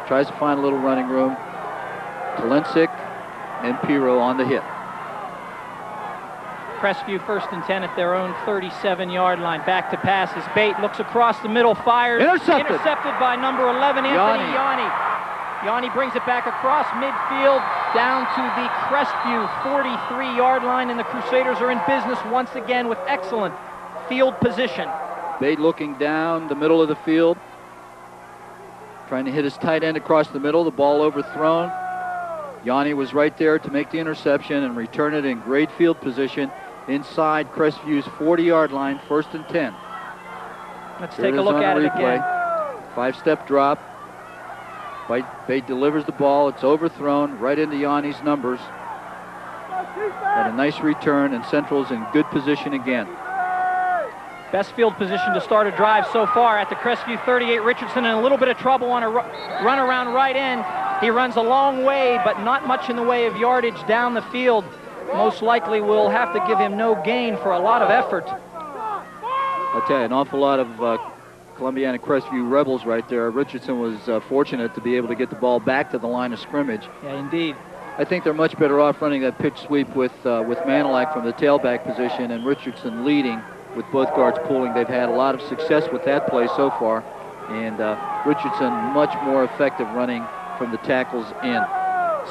Speaker 3: Tries to find a little running room. Kalinsic and Pirro on the hit.
Speaker 1: Crestview 1st and 10 at their own 37-yard line. Back to pass as Bate looks across the middle, fires. Intercepted by number 11, Anthony Yanni. Yanni brings it back across midfield down to the Crestview 43-yard line, and the Crusaders are in business once again with excellent field position.
Speaker 3: Bate looking down the middle of the field, trying to hit his tight end across the middle. The ball overthrown. Yanni was right there to make the interception and return it in great field position inside Crestview's 40-yard line, 1st and 10.
Speaker 1: Let's take a look at it again.
Speaker 3: 5-step drop. Bate delivers the ball. It's overthrown right into Yanni's numbers. And a nice return, and Central's in good position again.
Speaker 1: Best field position to start a drive so far at the Crestview 38. Richardson in a little bit of trouble on a run around right end. He runs a long way, but not much in the way of yardage down the field. Most likely we'll have to give him no gain for a lot of effort.
Speaker 3: I'll tell you, an awful lot of Columbiana Crestview Rebels right there. Richardson was fortunate to be able to get the ball back to the line of scrimmage.
Speaker 1: Yeah, indeed.
Speaker 3: I think they're much better off running that pitch sweep with Manilak from the tailback position and Richardson leading with both guards pulling. They've had a lot of success with that play so far, and Richardson much more effective running from the tackles in.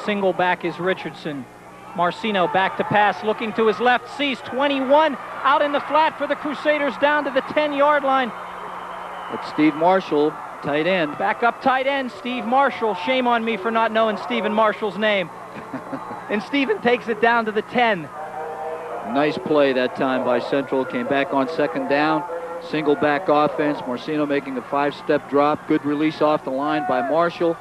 Speaker 1: Single back is Richardson. Marcino back to pass, looking to his left, sees 21 out in the flat for the Crusaders down to the 10-yard line.
Speaker 3: It's Steve Marshall, tight end.
Speaker 1: Back up tight end, Steve Marshall. Shame on me for not knowing Stephen Marshall's name. And Stephen takes it down to the 10.
Speaker 3: Nice play that time by Central. Came back on 2nd down. Single back offense. Marcino making a 5-step drop. Good release off the line by Marshall.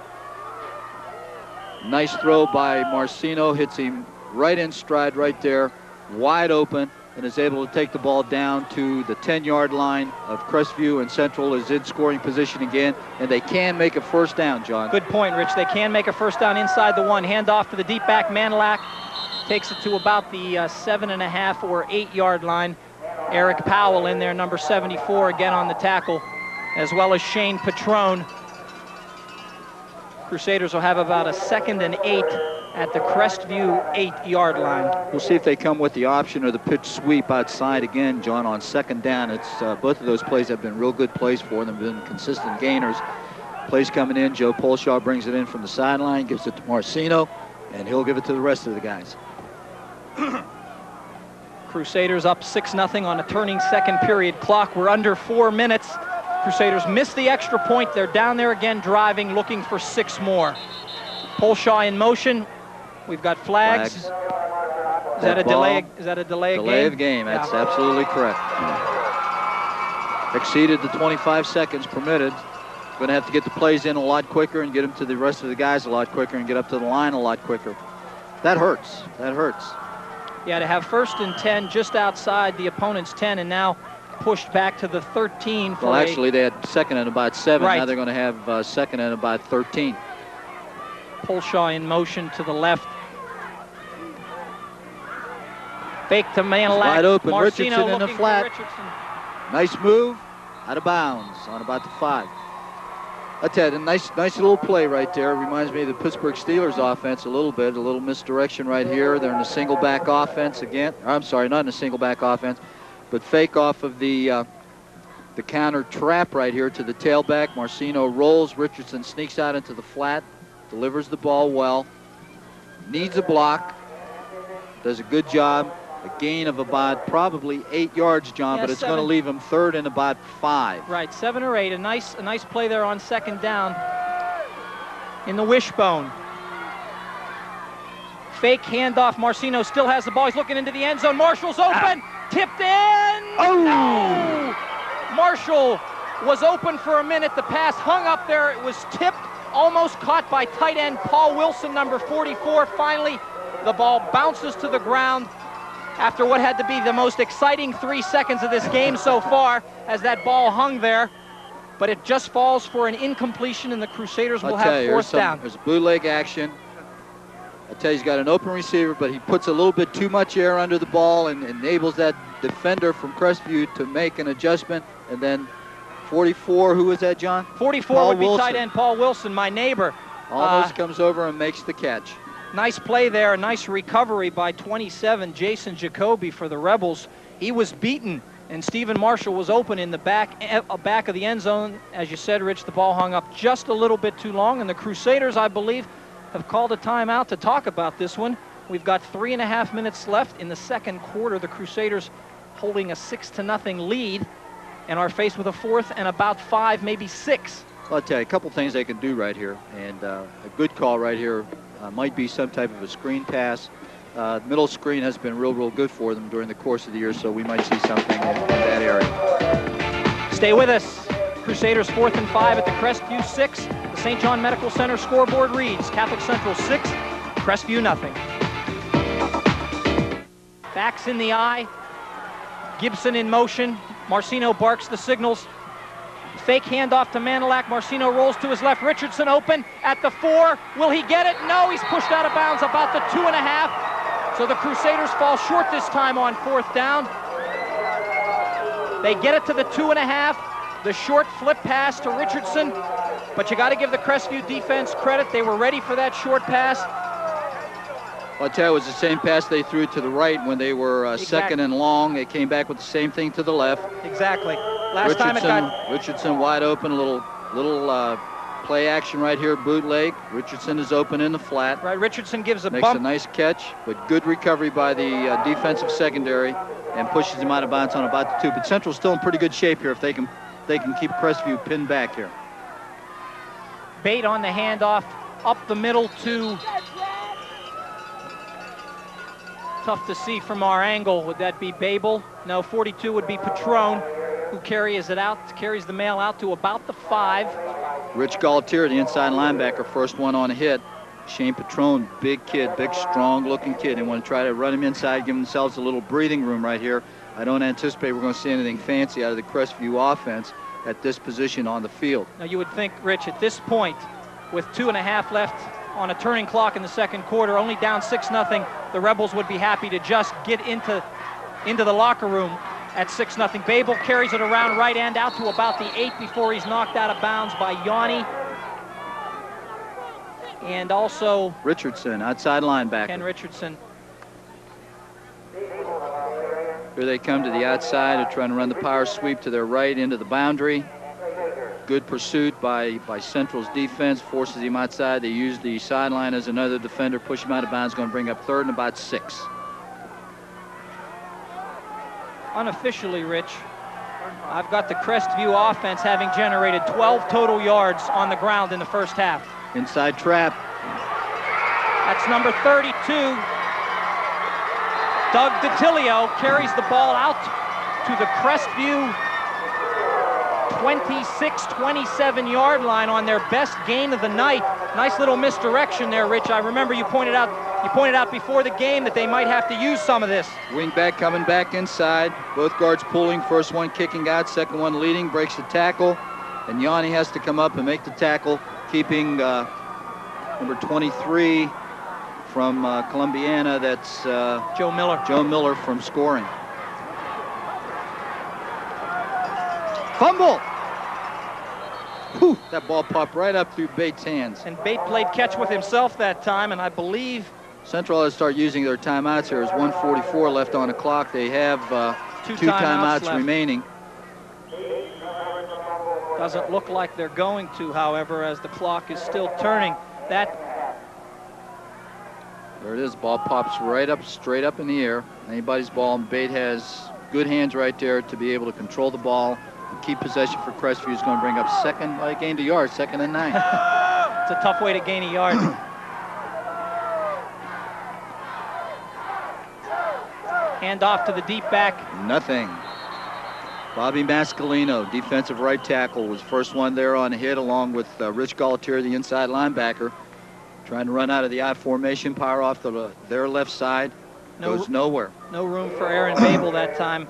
Speaker 3: Nice throw by Marcino. Hits him right in stride right there. Wide open. And is able to take the ball down to the 10-yard line of Crestview, and Central is in scoring position again, and they can make a 1st down, John.
Speaker 1: Good point, Rich. They can make a 1st down inside the 1. Hand off to the deep back, Manilak. Takes it to about the 7.5 or 8-yard line. Eric Powell in there, number 74, again on the tackle, as well as Shane Patrone. Crusaders will have about a 2nd and 8 at the Crestview 8-yard line.
Speaker 3: We'll see if they come with the option or the pitch sweep outside again, John, on 2nd down. It's both of those plays have been real good plays for them, been consistent gainers. Plays coming in. Joe Polshaw brings it in from the sideline, gives it to Marcino, and he'll give it to the rest of the guys.
Speaker 1: Crusaders up 6-0 on a turning second period clock. We're under 4 minutes. Crusaders missed the extra point. They're down there again driving, looking for 6 more. Polshaw in motion. We've got flags. Is that a delay? Is that a delay of game?
Speaker 3: Delay of game. That's absolutely correct. Exceeded the 25 seconds permitted. Going to have to get the plays in a lot quicker and get them to the rest of the guys a lot quicker and get up to the line a lot quicker. That hurts. That hurts.
Speaker 1: Yeah, to have 1st and 10 just outside the opponent's 10 and now pushed back to the 13.
Speaker 3: Well, actually, they had 2nd and about 7.
Speaker 1: Right.
Speaker 3: Now they're going to have 2nd and about 13.
Speaker 1: Polshaw in motion to the left. Fake to Manalac.
Speaker 3: Wide open.
Speaker 1: Marcino
Speaker 3: Richardson in the flat.
Speaker 1: Richardson.
Speaker 3: Nice move. Out of bounds on about the 5. That's a nice little play right there. Reminds me of the Pittsburgh Steelers offense a little bit. A little misdirection right here. They're in a single back offense again. I'm sorry, not in a single back offense, but fake off of the counter trap right here to the tailback. Marcino rolls. Richardson sneaks out into the flat, delivers the ball well. Needs a block. Does a good job. A gain of about probably 8 yards, John,
Speaker 1: Yeah,
Speaker 3: but it's
Speaker 1: 7.
Speaker 3: going to leave him 3rd and about 5.
Speaker 1: Right, 7 or 8. A nice play there on 2nd down in the wishbone. Fake handoff. Marcino still has the ball. He's looking into the end zone. Marshall's open. Tipped in.
Speaker 3: Oh!
Speaker 1: No! Marshall was open for a minute. The pass hung up there. It was tipped. Almost caught by tight end Paul Wilson, number 44. Finally, the ball bounces to the ground after what had to be the most exciting 3 seconds of this game so far, as that ball hung there. But it just falls for an incompletion, and the Crusaders will have 4th down.
Speaker 3: There's bootleg action. I tell you, he's got an open receiver, but he puts a little bit too much air under the ball and enables that defender from Crestview to make an adjustment. And then 44, who was that, John?
Speaker 1: 44
Speaker 3: Paul
Speaker 1: would be
Speaker 3: Wilson.
Speaker 1: tight end Paul Wilson, my neighbor.
Speaker 3: Almost comes over and makes the catch.
Speaker 1: Nice play there, a nice recovery by 27, Jason Jacoby for the Rebels. He was beaten, and Stephen Marshall was open in the back of the end zone. As you said, Rich, the ball hung up just a little bit too long, and the Crusaders, I believe, have called a timeout to talk about this one. We've got 3.5 minutes left in the second quarter. The Crusaders holding a 6-0 lead and are faced with a 4th and about 5, maybe 6.
Speaker 3: Well, I'll tell you, a couple things they can do right here, and a good call right here might be some type of a screen pass. Middle screen has been real good for them during the course of the year, so we might see something in that area.
Speaker 1: Stay with us. Crusaders 4th and 5 at the Crestview 6. The St. John Medical Center scoreboard reads Catholic Central 6, Crestview nothing. Backs in the eye. Gibson in motion. Marcino barks the signals. Fake handoff to Manalac. Marcino rolls to his left. Richardson open at the 4. Will he get it? No, he's pushed out of bounds about the 2.5. So the Crusaders fall short this time on 4th down. They get it to the 2.5. The short flip pass to Richardson. But you got to give the Crestview defense credit. They were ready for that short pass.
Speaker 3: Well, I'll tell you, it was the same pass they threw to the right when they were
Speaker 1: Exactly.
Speaker 3: 2nd and long. They came back with the same thing to the left.
Speaker 1: Exactly. Last time it got...
Speaker 3: Richardson wide open, a little play action right here, bootleg. Richardson is open in the flat.
Speaker 1: Right, Richardson gives a
Speaker 3: Makes
Speaker 1: bump.
Speaker 3: a nice catch, but good recovery by the defensive secondary and pushes him out of bounds on about the 2. But Central's still in pretty good shape here if they can keep Crestview pinned back here.
Speaker 1: Bate on the handoff, up the middle to... Tough to see from our angle. Would that be Babel? No, 42 would be Patron, who carries the mail out to about the 5.
Speaker 3: Rich Galtier, the inside linebacker, first one on a hit. Shane Patron, big kid, big, strong-looking kid. They want to try to run him inside, give themselves a little breathing room right here. I don't anticipate we're going to see anything fancy out of the Crestview offense at this position on the field.
Speaker 1: Now, you would think, Rich, at this point, with 2.5 left on a turning clock in the second quarter, only down 6-0, the Rebels would be happy to just get into the locker room at 6-0. Babel carries it around right end out to about the 8 before he's knocked out of bounds by Yanni. And also
Speaker 3: Richardson, outside linebacker.
Speaker 1: Ken Richardson.
Speaker 3: Here they come to the outside. They're trying to run the power sweep to their right into the boundary. good pursuit by Central's defense, forces him outside. They use the sideline as another defender, push him out of bounds, going to bring up third and about 6.
Speaker 1: Unofficially, Rich, I've got the Crestview offense having generated 12 total yards on the ground in the first half.
Speaker 3: Inside trap.
Speaker 1: That's number 32. Doug DiTilio carries the ball out to the Crestview 26-27 yard line on their best gain of the night. Nice little misdirection there, Rich. I remember you pointed out before the game that they might have to use some of this.
Speaker 3: Wing back coming back inside. Both guards pulling. First one kicking out, second one leading, breaks the tackle. And Yanni has to come up and make the tackle, keeping number 23 from Columbiana, that's
Speaker 1: Joe Miller.
Speaker 3: Joe Miller from scoring. Fumble! Whew, that ball popped right up through Bates' hands.
Speaker 1: And Bate played catch with himself that time, and I believe
Speaker 3: Central has to start using their timeouts here. There's 1:44 left on the clock. They have two timeouts remaining.
Speaker 1: Doesn't look like they're going to, however, as the clock is still turning. There
Speaker 3: it is. Ball pops right up, straight up in the air. Anybody's ball, and Bate has good hands right there to be able to control the ball and keep possession for Crestview. Is going to bring up second. Well, he gained a yard, 2nd and 9.
Speaker 1: It's a tough way to gain a yard. Hand off to the deep back.
Speaker 3: Nothing. Bobby Mascalino, defensive right tackle, was first one there on a hit, along with Rich Galtier, the inside linebacker. Trying to run out of the I formation, power off to their left side. Goes nowhere.
Speaker 1: No room for Aaron Babel that time.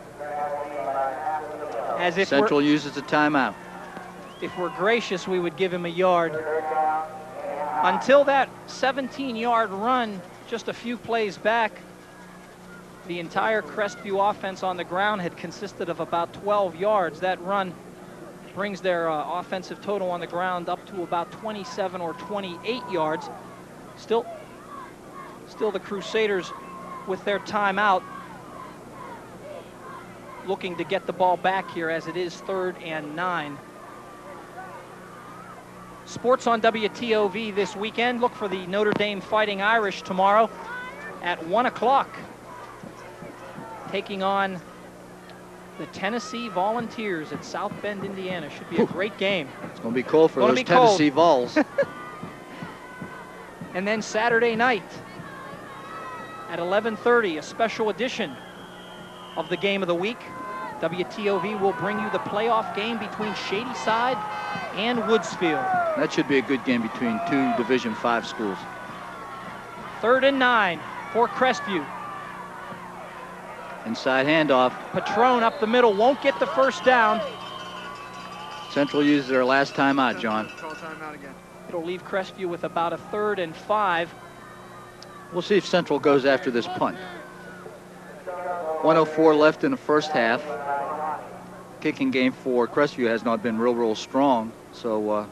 Speaker 1: As if
Speaker 3: Central uses a timeout.
Speaker 1: If we're gracious, we would give him a yard. Until that 17-yard run just a few plays back, the entire Crestview offense on the ground had consisted of about 12 yards. That run brings their offensive total on the ground up to about 27 or 28 yards. Still the Crusaders with their timeout looking to get the ball back here as it is 3rd and 9. Sports on WTOV this weekend. Look for the Notre Dame Fighting Irish tomorrow at 1 o'clock. Taking on the Tennessee Volunteers at South Bend, Indiana. Should be a great game.
Speaker 3: It's going to be cold for those Tennessee Vols.
Speaker 1: And then Saturday night at 11:30, a special edition of the Game of the Week. WTOV will bring you the playoff game between Shadyside and Woodsfield.
Speaker 3: That should be a good game between two Division V schools.
Speaker 1: 3rd and 9 for Crestview.
Speaker 3: Inside handoff.
Speaker 1: Patron up the middle, won't get the first down.
Speaker 3: Central uses their last timeout, John.
Speaker 1: It'll leave Crestview with about a 3rd and 5.
Speaker 3: We'll see if Central goes after this punt. 1:04 left in the first half. Kicking game for Crestview has not been real strong. So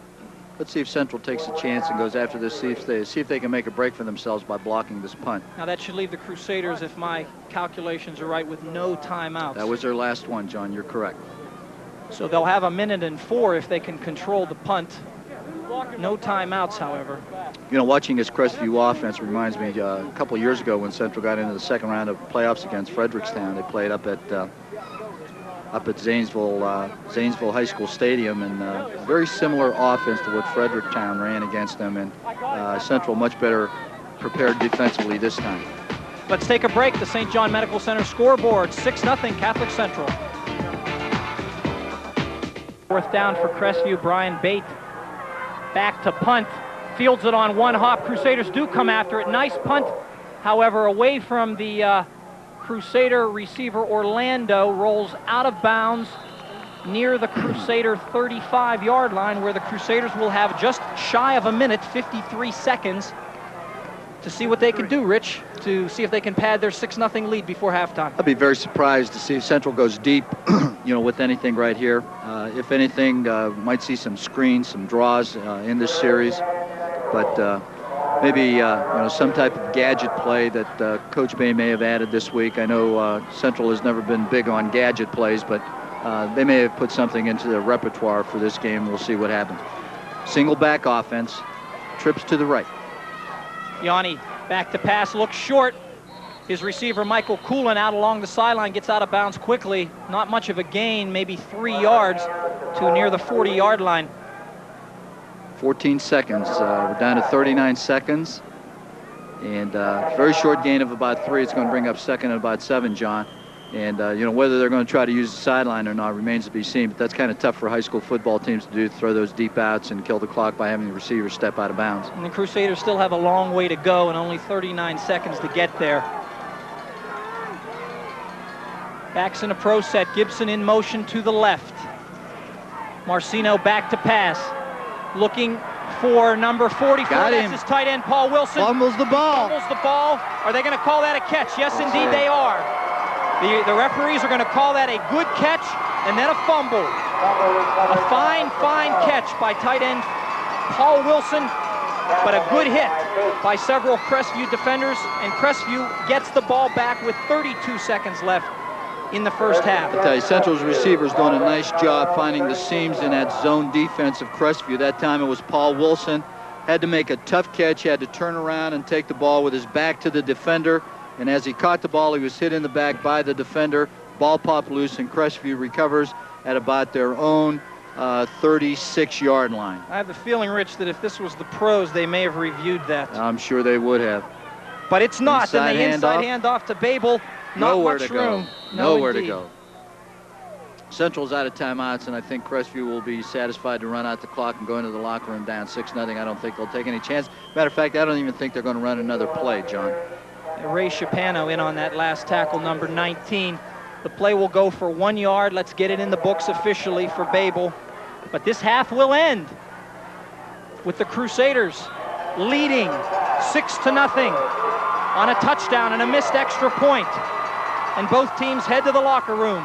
Speaker 3: let's see if Central takes a chance and goes after this, see if they can make a break for themselves by blocking this punt.
Speaker 1: Now that should leave the Crusaders, if my calculations are right, with no timeouts.
Speaker 3: That was their last one, John. You're correct.
Speaker 1: So they'll have 1:04 if they can control the punt. No timeouts, however.
Speaker 3: You know, watching this Crestview offense reminds me a couple of years ago when Central got into the second round of playoffs against Frederickstown. They played up at Zanesville High School Stadium, and very similar offense to what Fredericktown ran against them, and Central much better prepared defensively this time.
Speaker 1: Let's take a break. The St. John Medical Center scoreboard, 6-0 Catholic Central. 4th down for Crestview. Brian Bate back to punt. Fields it on one hop. Crusaders do come after it. Nice punt, however, away from the Crusader receiver. Orlando rolls out of bounds near the Crusader 35-yard line, where the Crusaders will have just shy of a minute, 53 seconds, to see what they can do, Rich, to see if they can pad their 6-0 lead before halftime.
Speaker 3: I'd be very surprised to see if Central goes deep, with anything right here. If anything, might see some screens, some draws in this series, but maybe some type of gadget play that Coach Bay may have added this week. I know Central has never been big on gadget plays, but they may have put something into their repertoire for this game. We'll see what happens. Single back offense, trips to the right.
Speaker 1: Yanni back to pass, looks short. His receiver, Michael Coolin, out along the sideline, gets out of bounds quickly. Not much of a gain, maybe 3 yards to near the 40-yard line.
Speaker 3: 14 seconds. We're down to 39 seconds. And very short gain of about 3. It's going to bring up second and about 7, John. And, you know, whether they're going to try to use the sideline or not remains to be seen. But that's kind of tough for high school football teams to do, throw those deep outs and kill the clock by having the receiver step out of bounds.
Speaker 1: And the Crusaders still have a long way to go and only 39 seconds to get there. Backs in a pro set. Gibson in motion to the left. Marcino back to pass. Looking for number 44.
Speaker 3: Got him.
Speaker 1: That's his tight end, Paul Wilson.
Speaker 3: Fumbles the ball.
Speaker 1: Fumbles the ball. Are they going to call that a catch? Yes, indeed they are. The referees are going to call that a good catch and then a fumble. A fine catch by tight end Paul Wilson, but a good hit by several Crestview defenders, and Crestview gets the ball back with 32 seconds left in the first half.
Speaker 3: I tell you, Central's receivers doing a nice job finding the seams in that zone defense of Crestview. That time it was Paul Wilson. Had to make a tough catch, had to turn around and take the ball with his back to the defender. And as he caught the ball, he was hit in the back by the defender. Ball popped loose, and Crestview recovers at about their own 36-yard line.
Speaker 1: I have a feeling, Rich, that if this was the pros, they may have reviewed that.
Speaker 3: I'm sure they would have.
Speaker 1: But it's not.
Speaker 3: Inside
Speaker 1: and the inside handoff to Babel. Not
Speaker 3: Nowhere
Speaker 1: much
Speaker 3: to
Speaker 1: room.
Speaker 3: go.
Speaker 1: No,
Speaker 3: Nowhere to
Speaker 1: indeed.
Speaker 3: go. Central's out of timeouts, and I think Crestview will be satisfied to run out the clock and go into the locker room down 6-0. I don't think they'll take any chance. Matter of fact, I don't even think they're going to run another play, John.
Speaker 1: Ray Shapano in on that last tackle, number 19. The play will go for 1 yard. Let's get it in the books officially for Babel. But this half will end with the Crusaders leading 6-0 on a touchdown and a missed extra point. And both teams head to the locker room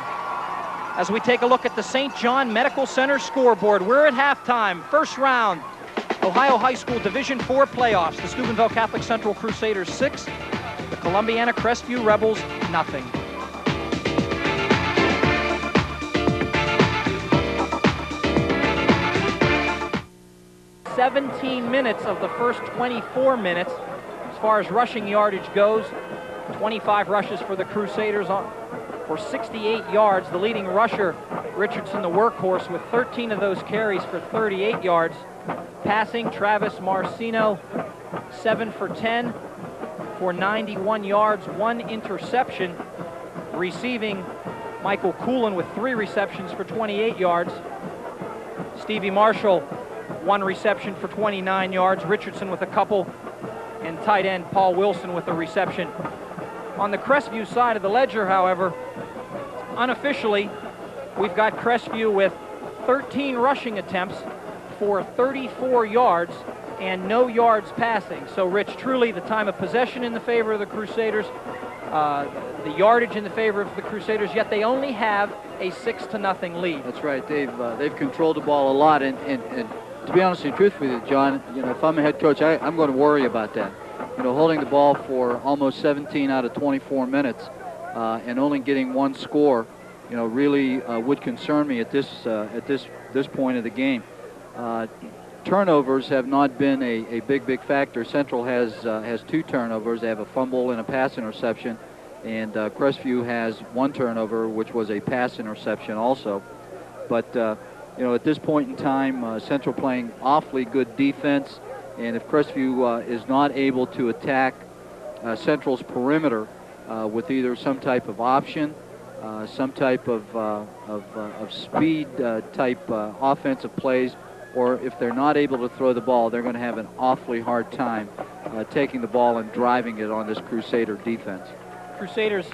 Speaker 1: as we take a look at the St. John Medical Center scoreboard. We're at halftime, first round, Ohio High School Division IV playoffs. The Steubenville Catholic Central Crusaders 6, the Columbiana Crestview Rebels 0. 17 minutes of the first 24 minutes as far as rushing yardage goes. 25 rushes for the Crusaders for 68 yards. The leading rusher, Richardson, the workhorse, with 13 of those carries for 38 yards. Passing, Travis Marcino, 7 for 10 for 91 yards, 1 interception. Receiving, Michael Coolin with 3 receptions for 28 yards. Stevie Marshall, 1 reception for 29 yards. Richardson with a couple, and tight end Paul Wilson with a reception. On the Crestview side of the ledger, however, unofficially, we've got Crestview with 13 rushing attempts for 34 yards and no yards passing. So, Rich, truly the time of possession in the favor of the Crusaders, the yardage in the favor of the Crusaders, yet they only have a 6-0 lead.
Speaker 3: That's right. They've controlled the ball a lot, and to be honest and truthfully, John, you know, if I'm a head coach, I'm going to worry about that. You know, holding the ball for almost 17 out of 24 minutes and only getting 1 score, you know, really would concern me at this point of the game. Turnovers have not been a big factor. Central has 2 turnovers. They have a fumble and a pass interception, and Crestview has 1 turnover, which was a pass interception also. But you know, at this point in time, Central playing awfully good defense, and if Crestview is not able to attack Central's perimeter with either some type of option, some type of speed type offensive plays, or if they're not able to throw the ball, they're going to have an awfully hard time taking the ball and driving it on this Crusader defense. Crusaders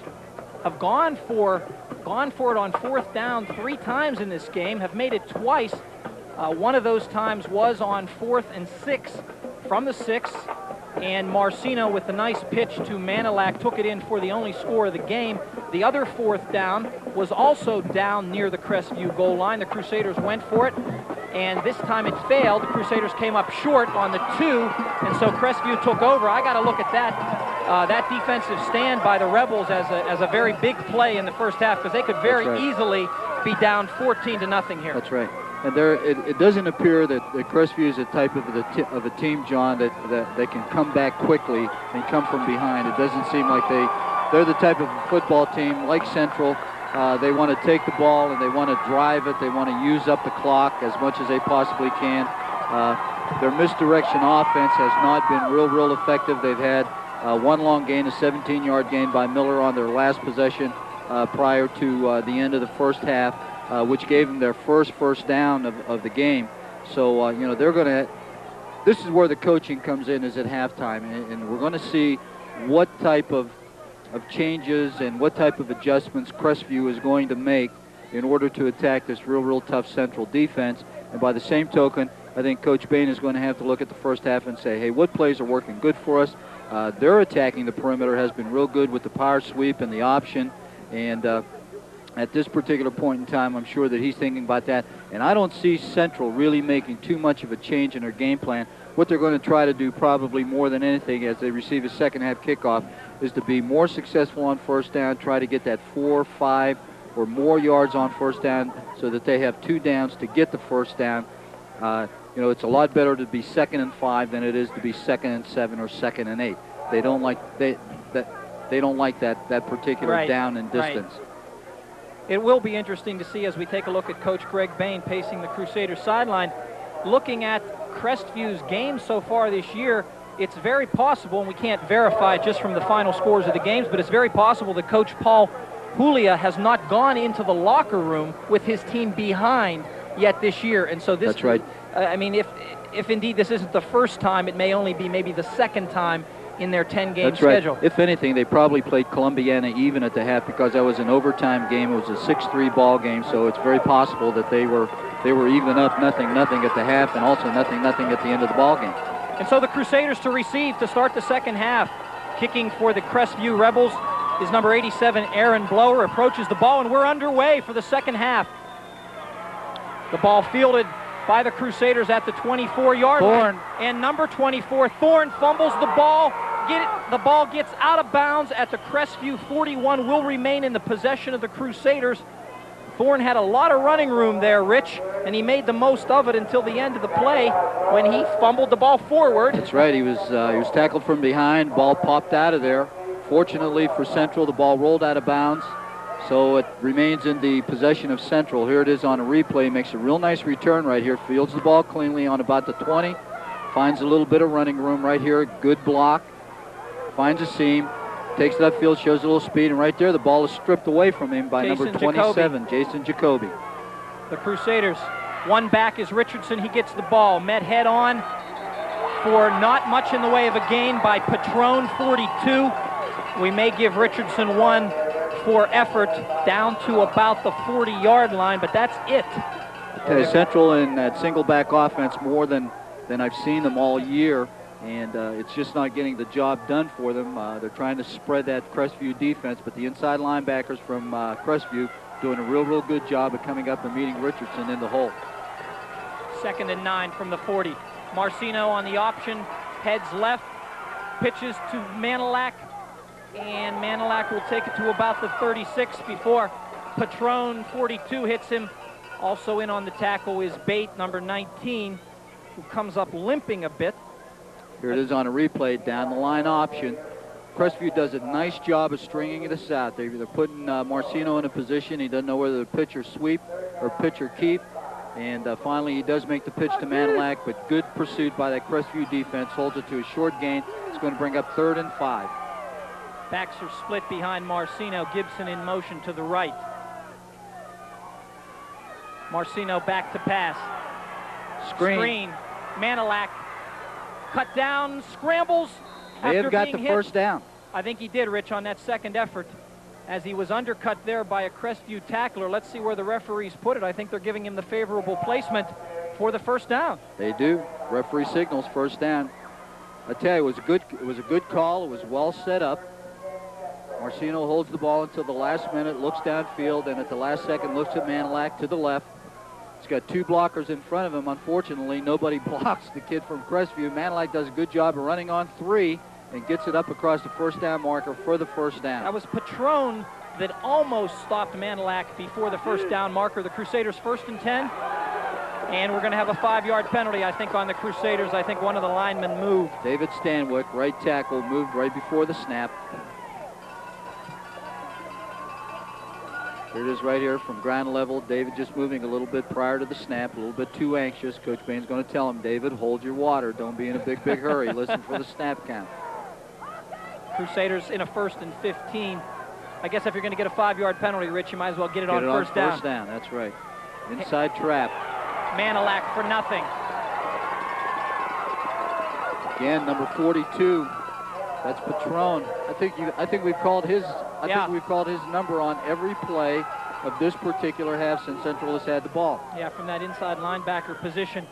Speaker 1: have gone for it on 4th down 3 times in this game, have made it twice. One of those times was on 4th and 6 from the 6, and Marcino with the nice pitch to Manilak took it in for the only score of the game. The other 4th down was also down near the Crestview goal line. The Crusaders went for it, and this time it failed. The Crusaders came up short on the 2, and so Crestview took over. I got to look at that defensive stand by the Rebels as a very big play in the first half, because they could very easily be down 14-0 here.
Speaker 3: That's right. And it doesn't appear that Crestview is a type of a team, John, that they can come back quickly and come from behind. It doesn't seem like they're the type of football team like Central. They want to take the ball and they want to drive it. They want to use up the clock as much as they possibly can. Their misdirection offense has not been real effective. They've had one long gain, a 17-yard gain by Miller on their last possession prior to the end of the first half, which gave them their first down of the game. So, you know, they're going to, this is where the coaching comes in, is at halftime. And we're going to see what type of changes and what type of adjustments Crestview is going to make in order to attack this real tough Central defense. And by the same token, I think Coach Bain is going to have to look at the first half and say, hey, what plays are working good for us? Their attacking the perimeter has been real good with the power sweep and the option. And at this particular point in time, I'm sure that he's thinking about that. And I don't see Central really making too much of a change in their game plan. What they're going to try to do probably more than anything as they receive a second half kickoff is to be more successful on first down, try to get that 4, 5, or more yards on first down so that they have 2 downs to get the first down. You know, it's a lot better to be 2nd and 5 than it is to be 2nd and 7 or 2nd and 8. They don't like that particular down and distance.
Speaker 1: Right. It will be interesting to see as we take a look at Coach Greg Bain pacing the Crusaders sideline. Looking at Crestview's games so far this year, it's very possible, and we can't verify it just from the final scores of the games, but it's very possible that Coach Paul Julia has not gone into the locker room with his team behind yet this year. And so this,
Speaker 3: that's right.
Speaker 1: I mean, if indeed this isn't the first time, it may only be maybe the second time in their 10-game schedule.
Speaker 3: Right. If anything, they probably played Columbiana even at the half because that was an overtime game. It was a 6-3 ball game, so it's very possible that they were even up 0-0 at the half and also 0-0 at the end of the ball game.
Speaker 1: And so the Crusaders to receive to start the second half. Kicking for the Crestview Rebels is number 87, Aaron Blower. Approaches the ball, and we're underway for the second half. The ball fielded by the Crusaders at the 24-yard line. And number 24, Thorne, fumbles the ball. The ball gets out of bounds at the Crestview 41, will remain in the possession of the Crusaders. Thorne had a lot of running room there, Rich, and he made the most of it until the end of the play when he fumbled the ball forward.
Speaker 3: That's right. He was tackled from behind. Ball popped out of there. Fortunately for Central, the ball rolled out of bounds, so it remains in the possession of Central. Here it is on a replay. Makes a real nice return right here. Fields the ball cleanly on about the 20. Finds a little bit of running room right here. Good block. Finds a seam. Takes it upfield, shows a little speed, and right there the ball is stripped away from him by number 27, Jason Jacoby.
Speaker 1: The Crusaders, one back is Richardson. He gets the ball, met head on for not much in the way of a gain by Patron, 42. We may give Richardson one for effort down to about the 40-yard line, but that's it.
Speaker 3: Okay, Central in that single back offense more than I've seen them all year. And it's just not getting the job done for them. They're trying to spread that Crestview defense, but the inside linebackers from Crestview doing a real good job of coming up and meeting Richardson in the hole.
Speaker 1: 2nd and 9 from the 40. Marcino on the option, heads left, pitches to Manilak, and Manilak will take it to about the 36 before Patron, 42, hits him. Also in on the tackle is Bate, number 19, who comes up limping a bit.
Speaker 3: Here it is on a replay, down the line option. Crestview does a nice job of stringing this out. They're putting Marcino in a position. He doesn't know whether to pitch or sweep or pitch or keep. And finally, he does make the pitch to Manilak, but good pursuit by that Crestview defense. Holds it to a short gain. It's going to bring up 3rd and 5.
Speaker 1: Backs are split behind Marcino. Gibson in motion to the right. Marcino back to pass. Screen. Manilak. Cut down, scrambles.
Speaker 3: May have got the first down.
Speaker 1: I think he did, Rich, on that second effort, as he was undercut there by a Crestview tackler. Let's see where the referees put it. I think they're giving him the favorable placement for the first down.
Speaker 3: They do. Referee signals first down. I tell you, it was a good call. It was well set up. Marcino holds the ball until the last minute, looks downfield, and at the last second looks at Manilak to the left. He's got 2 blockers in front of him. Unfortunately, nobody blocks the kid from Crestview. Manilak does a good job of running on 3 and gets it up across the first down marker for the first down.
Speaker 1: That was Patron that almost stopped Manilac before the first down marker. The Crusaders 1st and 10. And we're going to have a 5-yard penalty, I think, on the Crusaders. I think one of the linemen moved.
Speaker 3: David Stanwyck, right tackle, moved right before the snap. Here it is right here from ground level. David just moving a little bit prior to the snap, a little bit too anxious. Coach Bain's going to tell him, David, hold your water. Don't be in a big hurry. Listen for the snap count.
Speaker 1: Crusaders in a 1st and 15. I guess if you're going to get a 5-yard penalty, Rich, you might as well get it on first down.
Speaker 3: First down, that's right. Inside trap.
Speaker 1: Manilac for nothing.
Speaker 3: Again, number 42. That's Patron. I think we've called his. I think we've called his number on every play of this particular half since Central has had the ball.
Speaker 1: Yeah, from that inside linebacker position.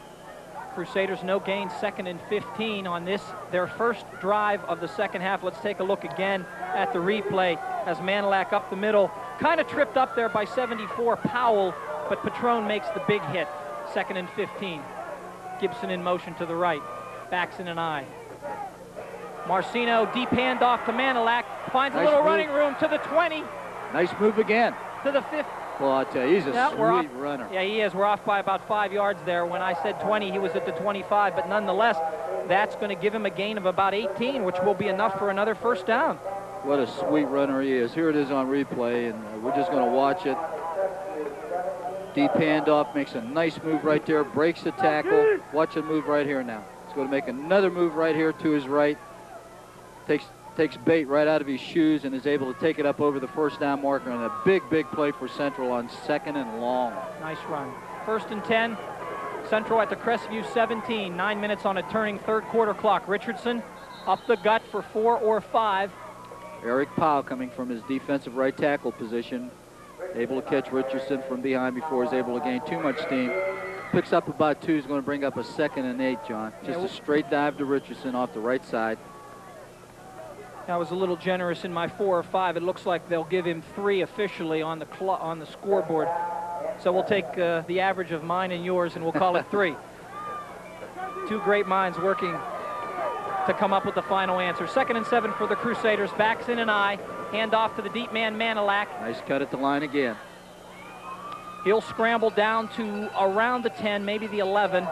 Speaker 1: Crusaders no gain, 2nd and 15 on this, their first drive of the second half. Let's take a look again at the replay as Manilac up the middle, kind of tripped up there by 74 Powell, but Patron makes the big hit. 2nd and 15. Gibson in motion to the right. Backs in an eye. Marcino, deep handoff to Manilac. Finds a little running room to the 20.
Speaker 3: Nice move again.
Speaker 1: To the 50.
Speaker 3: Well, I'll tell you, he's a sweet runner.
Speaker 1: Yeah, he is. We're off by about 5 yards there. When I said 20, he was at the 25. But nonetheless, that's going to give him a gain of about 18, which will be enough for another first down.
Speaker 3: What a sweet runner he is. Here it is on replay, and we're just going to watch it. Deep handoff, makes a nice move right there, breaks the tackle. Watch it move right here now. He's going to make another move right here to his right. Takes bait right out of his shoes and is able to take it up over the first down marker on a big play for Central on 2nd and long.
Speaker 1: Nice run. 1st and 10. Central at the Crestview 17. 9 minutes on a turning third quarter clock. Richardson up the gut for 4 or 5.
Speaker 3: Eric Powell coming from his defensive right tackle position. Able to catch Richardson from behind before he's able to gain too much steam. Picks up about 2. He's going to bring up a 2nd and 8, John. Just a straight dive to Richardson off the right side.
Speaker 1: I was a little generous in my 4 or 5. It looks like they'll give him 3 officially on the scoreboard. So we'll take the average of mine and yours, and we'll call it 3. 2 great minds working to come up with the final answer. 2nd and 7 for the Crusaders. Backs in an eye. Hand off to the deep man, Manilac.
Speaker 3: Nice cut at the line again.
Speaker 1: He'll scramble down to around the 10, maybe the 11.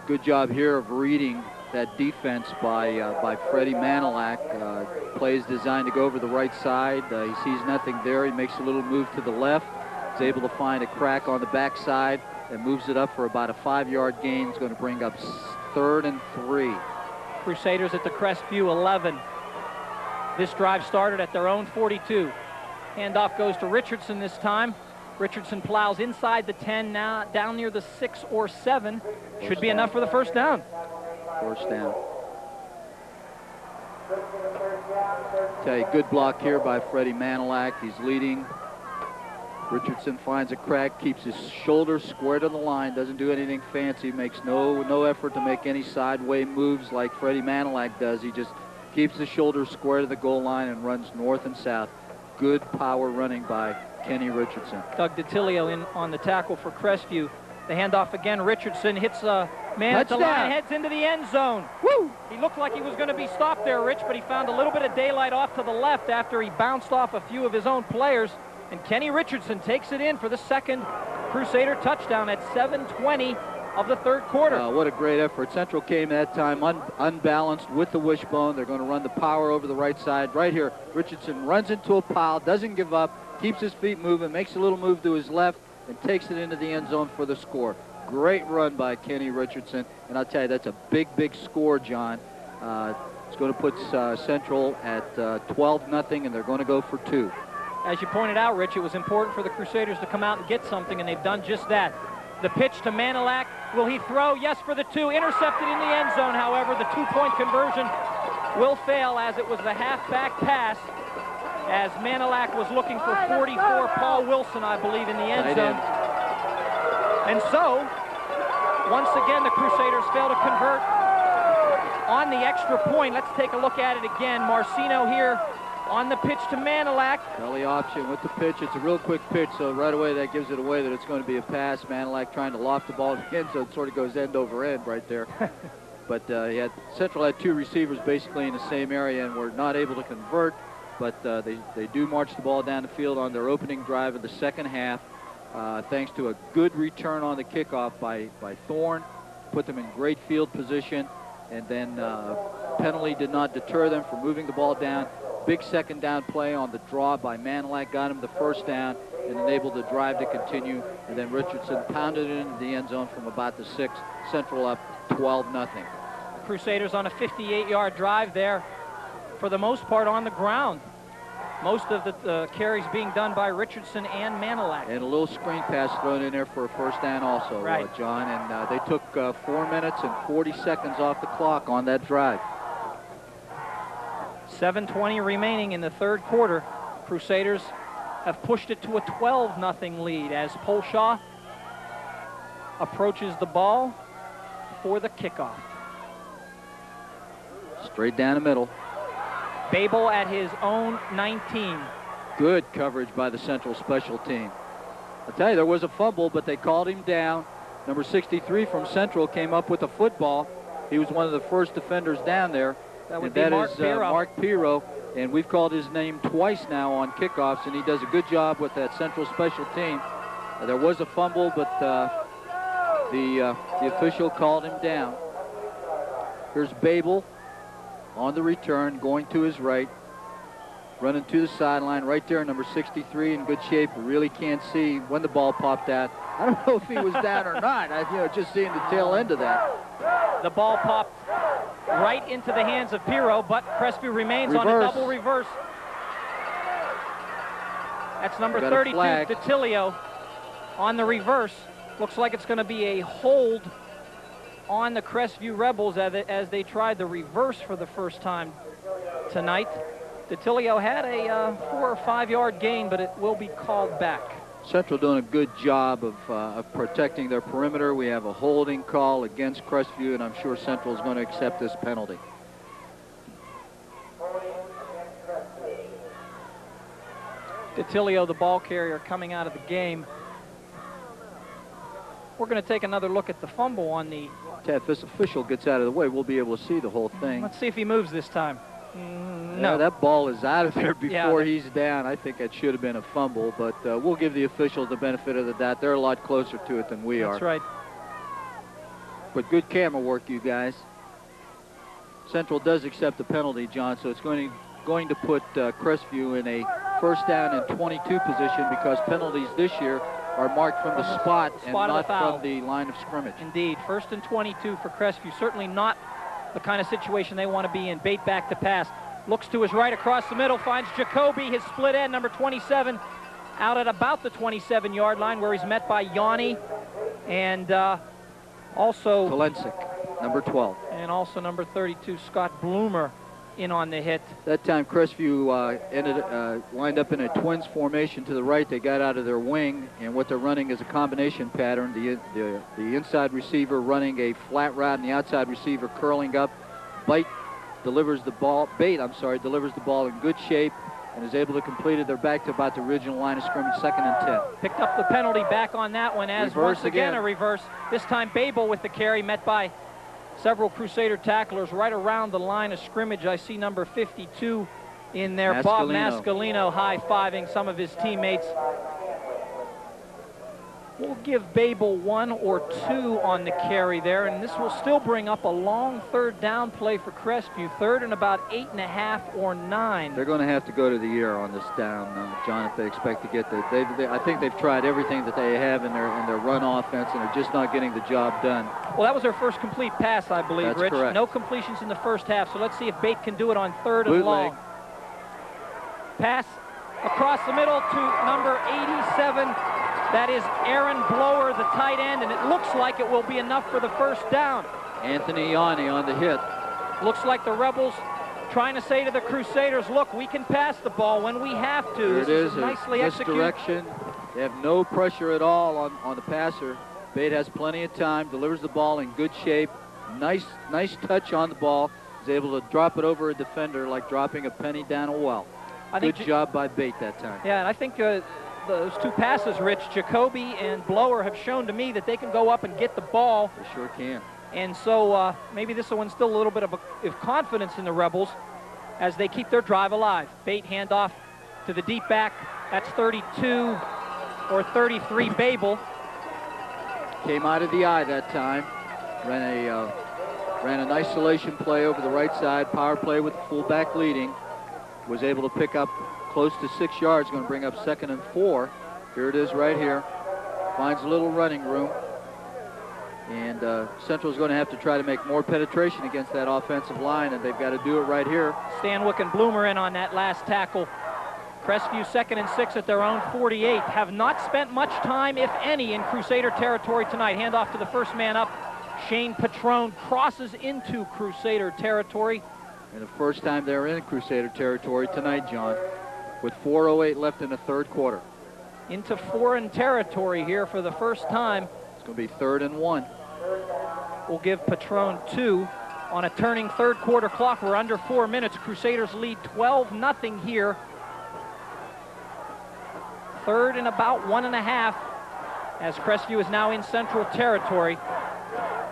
Speaker 3: Good job here of reading that defense by Freddie Manilac. Play is designed to go over the right side. He sees nothing there. He makes a little move to the left. He's able to find a crack on the backside and moves it up for about a 5-yard gain. It's going to bring up 3rd and 3.
Speaker 1: Crusaders at the Crestview 11. This drive started at their own 42. Handoff goes to Richardson this time. Richardson plows inside the 10, now down near the 6 or 7. Should be enough for the first down.
Speaker 3: First down. Tell you, good block here by Freddie Manilac. He's leading. Richardson finds a crack, keeps his shoulder square to the line, doesn't do anything fancy, makes no effort to make any sideway moves like Freddie Manilac does. He just keeps the shoulder square to the goal line and runs north and south. Good power running by Kenny Richardson.
Speaker 1: Doug DiTilio in on the tackle for Crestview. The handoff again. Richardson hits a man at the line, heads into the end zone. Woo! He looked like he was going to be stopped there, Rich, but he found a little bit of daylight off to the left after he bounced off a few of his own players. And Kenny Richardson takes it in for the second Crusader touchdown at 7:20 of the third quarter.
Speaker 3: What a great effort. Central came that time unbalanced with the wishbone. They're going to run the power over the right side. Right here, Richardson runs into a pile, doesn't give up, keeps his feet moving, makes a little move to his left, and takes it into the end zone for the score. Great run by Kenny Richardson. And I'll tell you, that's a big score, John. It's going to put Central at 12-0, and they're going to go for 2.
Speaker 1: As you pointed out, Rich, it was important for the Crusaders to come out and get something, and they've done just that. The pitch to Manilac. Will he throw? Yes, for the 2. Intercepted in the end zone, however. The 2-point conversion will fail as it was the halfback pass, as Manilac was looking for 44 Paul Wilson, I believe, in the end zone. And so, once again, the Crusaders fail to convert on the extra point. Let's take a look at it again. Marcino here on the pitch to Manilac.
Speaker 3: Belly option with the pitch. It's a real quick pitch, so right away that gives it away that it's going to be a pass. Manilac trying to loft the ball in the end zone, sort of goes end over end right there. but Central had two receivers basically in the same area and were not able to convert, but they do march the ball down the field on their opening drive of the second half, thanks to a good return on the kickoff by Thorne, put them in great field position, and then penalty did not deter them from moving the ball down. Big second down play on the draw by Manilak, got him the first down and enabled the drive to continue, and then Richardson pounded it into the end zone from about the 6, Central up 12-0.
Speaker 1: Crusaders on a 58-yard drive there, for the most part on the ground. Most of the carries being done by Richardson and Manilak.
Speaker 3: And a little screen pass thrown in there for a first down also,
Speaker 1: right.
Speaker 3: John. And they took 4 minutes and 40 seconds off the clock on that drive.
Speaker 1: 7:20 remaining in the third quarter. Crusaders have pushed it to a 12-0 lead as Polshaw approaches the ball for the kickoff.
Speaker 3: Straight down the middle.
Speaker 1: Babel at his own 19.
Speaker 3: Good coverage by the Central special team. I'll tell you, there was a fumble, but they called him down. Number 63 from Central came up with a football. He was one of the first defenders down there.
Speaker 1: That would be Mark Pirro.
Speaker 3: Mark Pirro, and we've called his name twice now on kickoffs, and he does a good job with that Central special team. There was a fumble, but the official called him down. Here's Babel on the return, going to his right, running to the sideline right there, number 63 in good shape. Really can't see when the ball popped out. I don't know if he was down or not. Just seeing the tail end of that.
Speaker 1: The ball popped right into the hands of Pirro, but Crestview remains on a double reverse. That's number 32, DeTilio, on the reverse. Looks like it's going to be a hold on the Crestview Rebels as they tried the reverse for the first time tonight. DeTilio had a 4 or 5 yard gain, but it will be called back.
Speaker 3: Central doing a good job of protecting their perimeter. We have a holding call against Crestview, and I'm sure Central is going to accept this penalty.
Speaker 1: DeTilio, the ball carrier, coming out of the game. We're going to take another look at the fumble on the...
Speaker 3: If this official gets out of the way, we'll be able to see the whole thing.
Speaker 1: Let's see if he moves this time. No.
Speaker 3: That ball is out of there before he's down. I think that should have been a fumble, but we'll give the officials the benefit of the doubt. They're a lot closer to it than we are.
Speaker 1: That's right.
Speaker 3: But good camera work, you guys. Central does accept the penalty, John, so it's going to put Crestview in a first down and 22 position, because penalties this year are marked from the spot and not from the line of scrimmage.
Speaker 1: Indeed. First and 22 for Crestview. Certainly not the kind of situation they want to be in. Bate back to pass. Looks to his right across the middle. Finds Jacoby, his split end, number 27, out at about the 27-yard line, where he's met by Yanni and also...
Speaker 3: Talensik, number 12.
Speaker 1: And also number 32, Scott Bloomer, in on the hit.
Speaker 3: That time Crestview lined up in a twins formation to the right. They got out of their wing, and what they're running is a combination pattern. The inside receiver running a flat route, and the outside receiver curling up. Bate delivers the ball in good shape and is able to complete it. They're back to about the original line of scrimmage, 2nd and 10.
Speaker 1: Picked up the penalty back on that one as
Speaker 3: reverse
Speaker 1: once again a reverse. This time Babel with the carry, met by several Crusader tacklers right around the line of scrimmage. I see number 52 in there,
Speaker 3: Mascalino.
Speaker 1: Bob Mascalino, high-fiving some of his teammates. We'll give Babel 1 or 2 on the carry there, and this will still bring up a long third down play for Crestview. Third and about 8.5 or 9.
Speaker 3: They're going to have to go to the air on this down, John, if they expect to get there. I think they've tried everything that they have in their run offense, and they're just not getting the job done.
Speaker 1: Well, that was their first complete pass, I believe,
Speaker 3: That's
Speaker 1: Rich.
Speaker 3: correct.
Speaker 1: No completions in the first half, so let's see if Bate can do it on third and long. Pass across the middle to number 87. That is Aaron Blower, the tight end, and it looks like it will be enough for the first down.
Speaker 3: Anthony Yanni on the hit.
Speaker 1: Looks like the Rebels trying to say to the Crusaders, look, we can pass the ball when we have to.
Speaker 3: There it is,
Speaker 1: nicely executed.
Speaker 3: Misdirection. They have no pressure at all on the passer. Bate has plenty of time, delivers the ball in good shape. Nice touch on the ball. Is able to drop it over a defender like dropping a penny down a well. Good job by Bate that time.
Speaker 1: Yeah, and I think those two passes, Rich, Jacoby and Blower, have shown to me that they can go up and get the ball.
Speaker 3: They sure can.
Speaker 1: And so maybe this will instill a little bit of confidence in the Rebels as they keep their drive alive. Bate handoff to the deep back. That's 32 or 33 Babel.
Speaker 3: Came out of the eye that time. Ran an isolation play over the right side. Power play with the fullback leading. Was able to pick up close to 6 yards. Going to bring up 2nd and 4. Here it is right here. Finds a little running room. And Central's going to have to try to make more penetration against that offensive line, and they've got to do it right here.
Speaker 1: Stanwyck and Bloomer in on that last tackle. Crestview 2nd and 6 at their own 48. Have not spent much time, if any, in Crusader territory tonight. Handoff to the first man up. Shane Patrone crosses into Crusader territory.
Speaker 3: And the first time they're in Crusader territory tonight, John, with 4:08 left in the 3rd quarter.
Speaker 1: Into foreign territory here for the first time.
Speaker 3: It's going to be 3rd and 1.
Speaker 1: We'll give Patrone 2 on a turning 3rd quarter clock. We're under 4 minutes. Crusaders lead 12-0 here. 3rd and about 1.5 as Crestview is now in Central territory.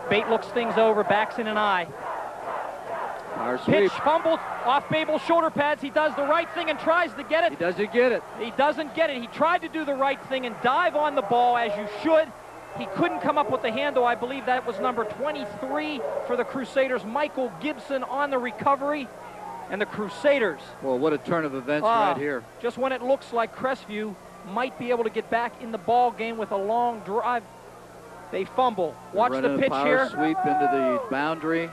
Speaker 1: Bate looks things over, backs in an eye. Pitch fumbled off Babel's shoulder pads. He does the right thing and tries to get it.
Speaker 3: He doesn't get it.
Speaker 1: He doesn't get it. He tried to do the right thing and dive on the ball as you should. He couldn't come up with the handle. I believe that was number 23 for the Crusaders, Michael Gibson, on the recovery. And the Crusaders.
Speaker 3: Well, what a turn of events right here.
Speaker 1: Just when it looks like Crestview might be able to get back in the ball game with a long drive, they fumble. Watch the pitch here.
Speaker 3: Sweep into the boundary.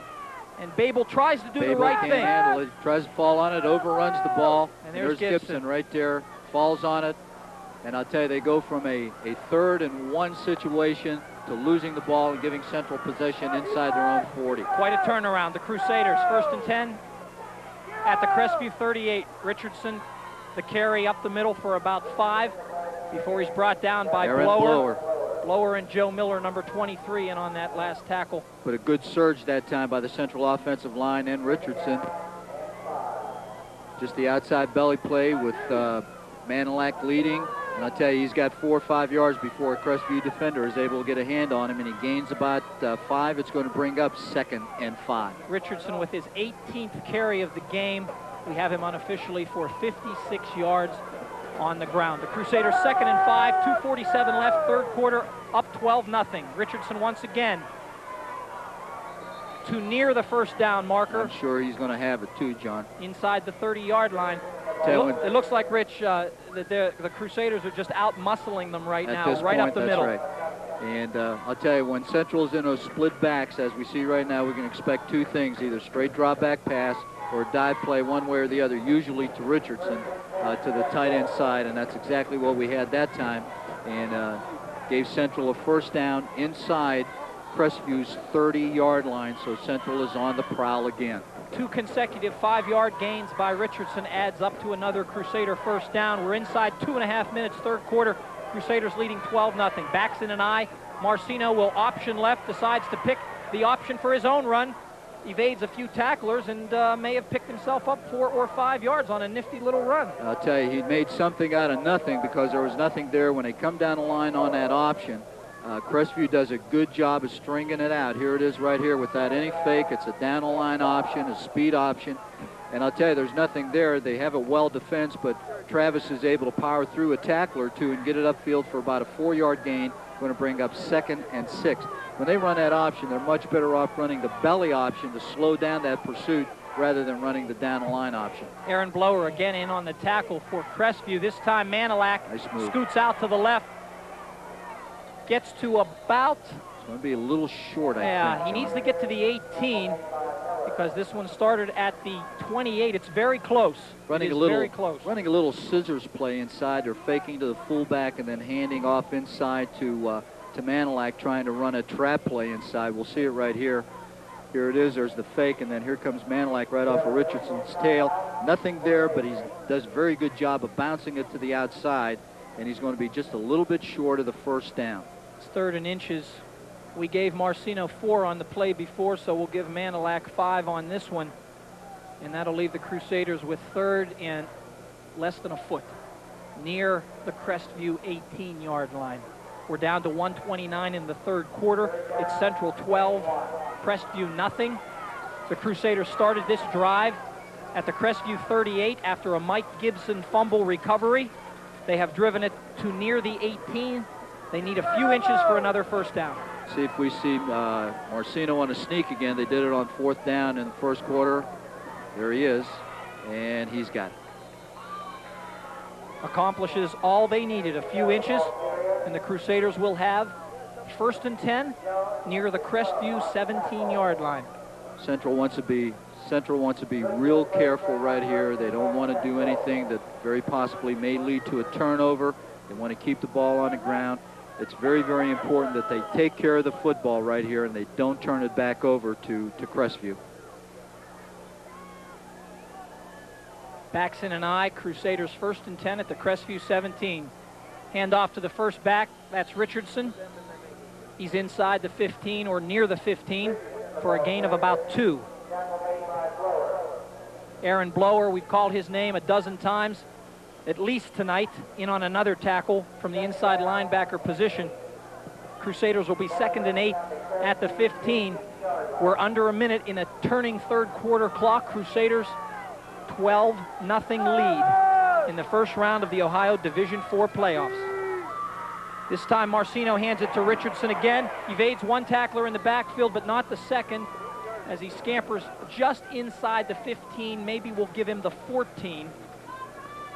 Speaker 1: And Babel tries to do the right thing.
Speaker 3: Handle it. Tries to fall on it, overruns the ball.
Speaker 1: And there's Gibson
Speaker 3: right there, falls on it. And I'll tell you, they go from a 3rd and 1 situation to losing the ball and giving Central possession inside their own 40.
Speaker 1: Quite a turnaround. The Crusaders, 1st and 10 at the Crestview 38. Richardson, the carry up the middle for about 5 before he's brought down by Blower. Blower and Joe Miller, number 23, in on that last tackle.
Speaker 3: But a good surge that time by the Central offensive line and Richardson. Just the outside belly play with Manilak leading. And I'll tell you, he's got 4 or 5 yards before a Crestview defender is able to get a hand on him, and he gains about 5. It's going to bring up 2nd and 5.
Speaker 1: Richardson with his 18th carry of the game. We have him unofficially for 56 yards on the ground. The Crusaders 2nd and 5, 2:47 left, 3rd quarter, up 12-0. Richardson once again to near the first down marker.
Speaker 3: I'm sure he's going to have it too, John.
Speaker 1: Inside the 30-yard line. It looks like, Rich, that the Crusaders are just out-muscling them right now, right up the middle.
Speaker 3: Right. And I'll tell you, when Central's in those split backs, as we see right now, we can expect 2 things, either straight drop back pass or a dive play one way or the other, usually to Richardson, to the tight end side, and that's exactly what we had that time, and gave Central a first down inside Crestview's 30-yard line, so Central is on the prowl again.
Speaker 1: 2 consecutive 5-yard gains by Richardson adds up to another Crusader first down. We're inside 2.5 minutes, 3rd quarter. Crusaders leading 12-0. Backs in an eye. Marcino will option left, decides to pick the option for his own run. Evades a few tacklers and may have picked himself up 4 or 5 yards on a nifty little run.
Speaker 3: I'll tell you, he made something out of nothing because there was nothing there when they come down the line on that option. Crestview does a good job of stringing it out. Here it is right here without any fake. It's a down the line option, a speed option. And I'll tell you, there's nothing there. They have it well defensed, but Travis is able to power through a tackle or 2 and get it upfield for about a 4-yard gain. Going to bring up 2nd and 6. When they run that option, they're much better off running the belly option to slow down that pursuit rather than running the down the line option.
Speaker 1: Aaron Blower again in on the tackle for Crestview. This time Manilak scoots out to the left. Gets to about...
Speaker 3: It's going to be a little short, I think.
Speaker 1: Yeah, he needs to get to the 18 because this one started at the 28. It's very close.
Speaker 3: Running a little scissors play inside. They're faking to the fullback and then handing off inside to Manilak, trying to run a trap play inside. We'll see it right here. Here it is. There's the fake, and then here comes Manilak right off of Richardson's tail. Nothing there, but he does a very good job of bouncing it to the outside, and he's going to be just a little bit short of the first down.
Speaker 1: It's 3rd and inches. We gave Marcino 4 on the play before, so we'll give Manilak 5 on this one. And that'll leave the Crusaders with 3rd and less than a foot near the Crestview 18-yard line. We're down to 1:29 in the third quarter. It's Central 12, Crestview nothing. The Crusaders started this drive at the Crestview 38 after a Mike Gibson fumble recovery. They have driven it to near the 18. They need a few inches for another first down.
Speaker 3: See if we see Marcino on a sneak again. They did it on 4th down in the first quarter. There he is, and he's got it.
Speaker 1: Accomplishes all they needed, a few inches, and the Crusaders will have 1st and 10 near the Crestview 17-yard line. Central wants to be
Speaker 3: real careful right here. They don't want to do anything that very possibly may lead to a turnover. They want to keep the ball on the ground. It's very, very important that they take care of the football right here and they don't turn it back over to Crestview.
Speaker 1: Baxton and I, Crusaders 1st and 10 at the Crestview 17. Hand off to the first back. That's Richardson. He's inside the 15 or near the 15 for a gain of about 2. Aaron Blower, we've called his name a dozen times, at least tonight, in on another tackle from the inside linebacker position. Crusaders will be 2nd and 8 at the 15. We're under a minute in a turning third quarter clock. Crusaders 12-0 lead in the first round of the Ohio Division IV playoffs. This time Marcino hands it to Richardson again. Evades one tackler in the backfield, but not the second, as he scampers just inside the 15. Maybe we'll give him the 14.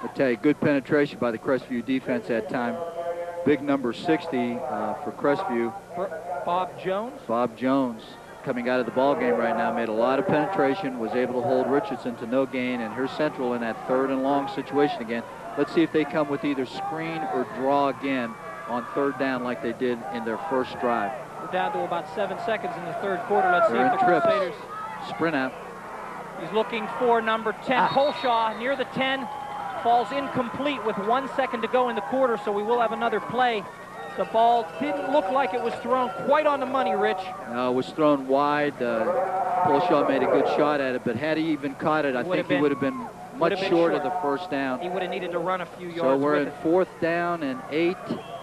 Speaker 3: I tell you, good penetration by the Crestview defense that time. Big number 60 for Crestview.
Speaker 1: Bob Jones.
Speaker 3: Bob Jones, coming out of the ball game right now, made a lot of penetration, was able to hold Richardson to no gain, and here's Central in that 3rd and long situation again. Let's see if they come with either screen or draw again on 3rd down like they did in their first drive.
Speaker 1: We're down to about 7 seconds in the third quarter. Let's see if the Crusaders
Speaker 3: sprint out.
Speaker 1: He's looking for number 10, Polshaw, near the 10. Falls incomplete with 1 second to go in the quarter, so we will have another play. The ball didn't look like it was thrown quite on the money, Rich.
Speaker 3: No, it was thrown wide. Polshaw made a good shot at it, but had he even caught it, I think he would have been much short of the first down.
Speaker 1: He would have needed to run a few yards.
Speaker 3: So we're in 4th down and 8,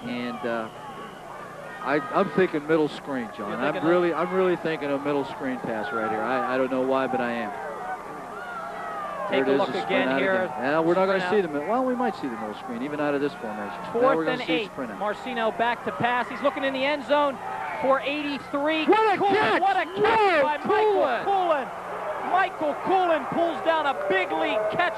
Speaker 3: and I'm thinking middle screen, John. I'm really thinking a middle screen pass right here. I don't know why, but I am.
Speaker 1: Take a look again here.
Speaker 3: Now we're not going to see the middle. Well, we might see the middle screen even out of this formation.
Speaker 1: 4th and 8. Marcino back to pass. He's looking in the end zone for 83.
Speaker 3: What a catch!
Speaker 1: What a catch by Michael Coolin. Michael Coolin pulls down a big league catch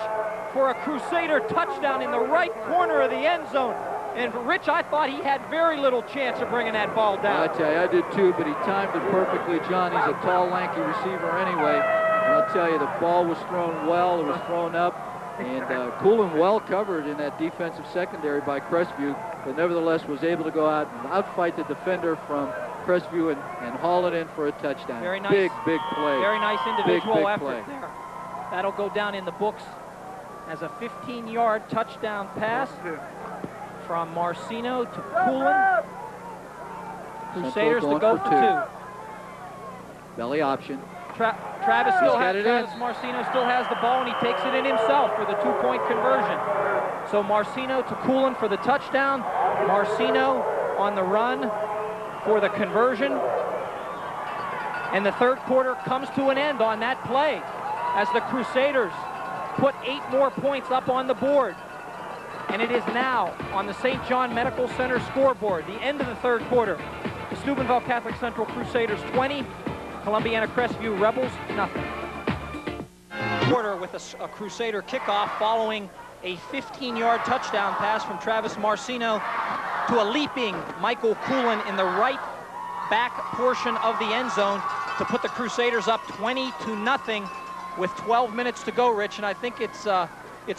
Speaker 1: for a Crusader touchdown in the right corner of the end zone. And Rich, I thought he had very little chance of bringing that ball down.
Speaker 3: I tell you, I did too, but he timed it perfectly, John. He's a tall, lanky receiver anyway. And I'll tell you, the ball was thrown well. It was thrown up. And Coolin well covered in that defensive secondary by Crestview, but nevertheless was able to go out and outfight the defender from Crestview and haul it in for a touchdown.
Speaker 1: Very nice.
Speaker 3: Big play.
Speaker 1: Very nice individual
Speaker 3: big
Speaker 1: effort
Speaker 3: play
Speaker 1: there. That'll go down in the books as a 15-yard touchdown pass from Marcino to Coolin. Crusaders to go for 2.
Speaker 3: Belly option.
Speaker 1: Travis Marcino still has the ball, and he takes it in himself for the 2-point conversion. So Marcino to Coolin for the touchdown. Marcino on the run for the conversion. And the third quarter comes to an end on that play as the Crusaders put 8 more points up on the board. And it is now on the St. John Medical Center scoreboard, the end of the third quarter. The Steubenville Catholic Central Crusaders 20, Columbiana Crestview Rebels nothing. Quarter with a Crusader kickoff following a 15-yard touchdown pass from Travis Marcino to a leaping Michael Coolin in the right back portion of the end zone to put the Crusaders up 20-0 with 12 minutes to go, Rich. And I think it's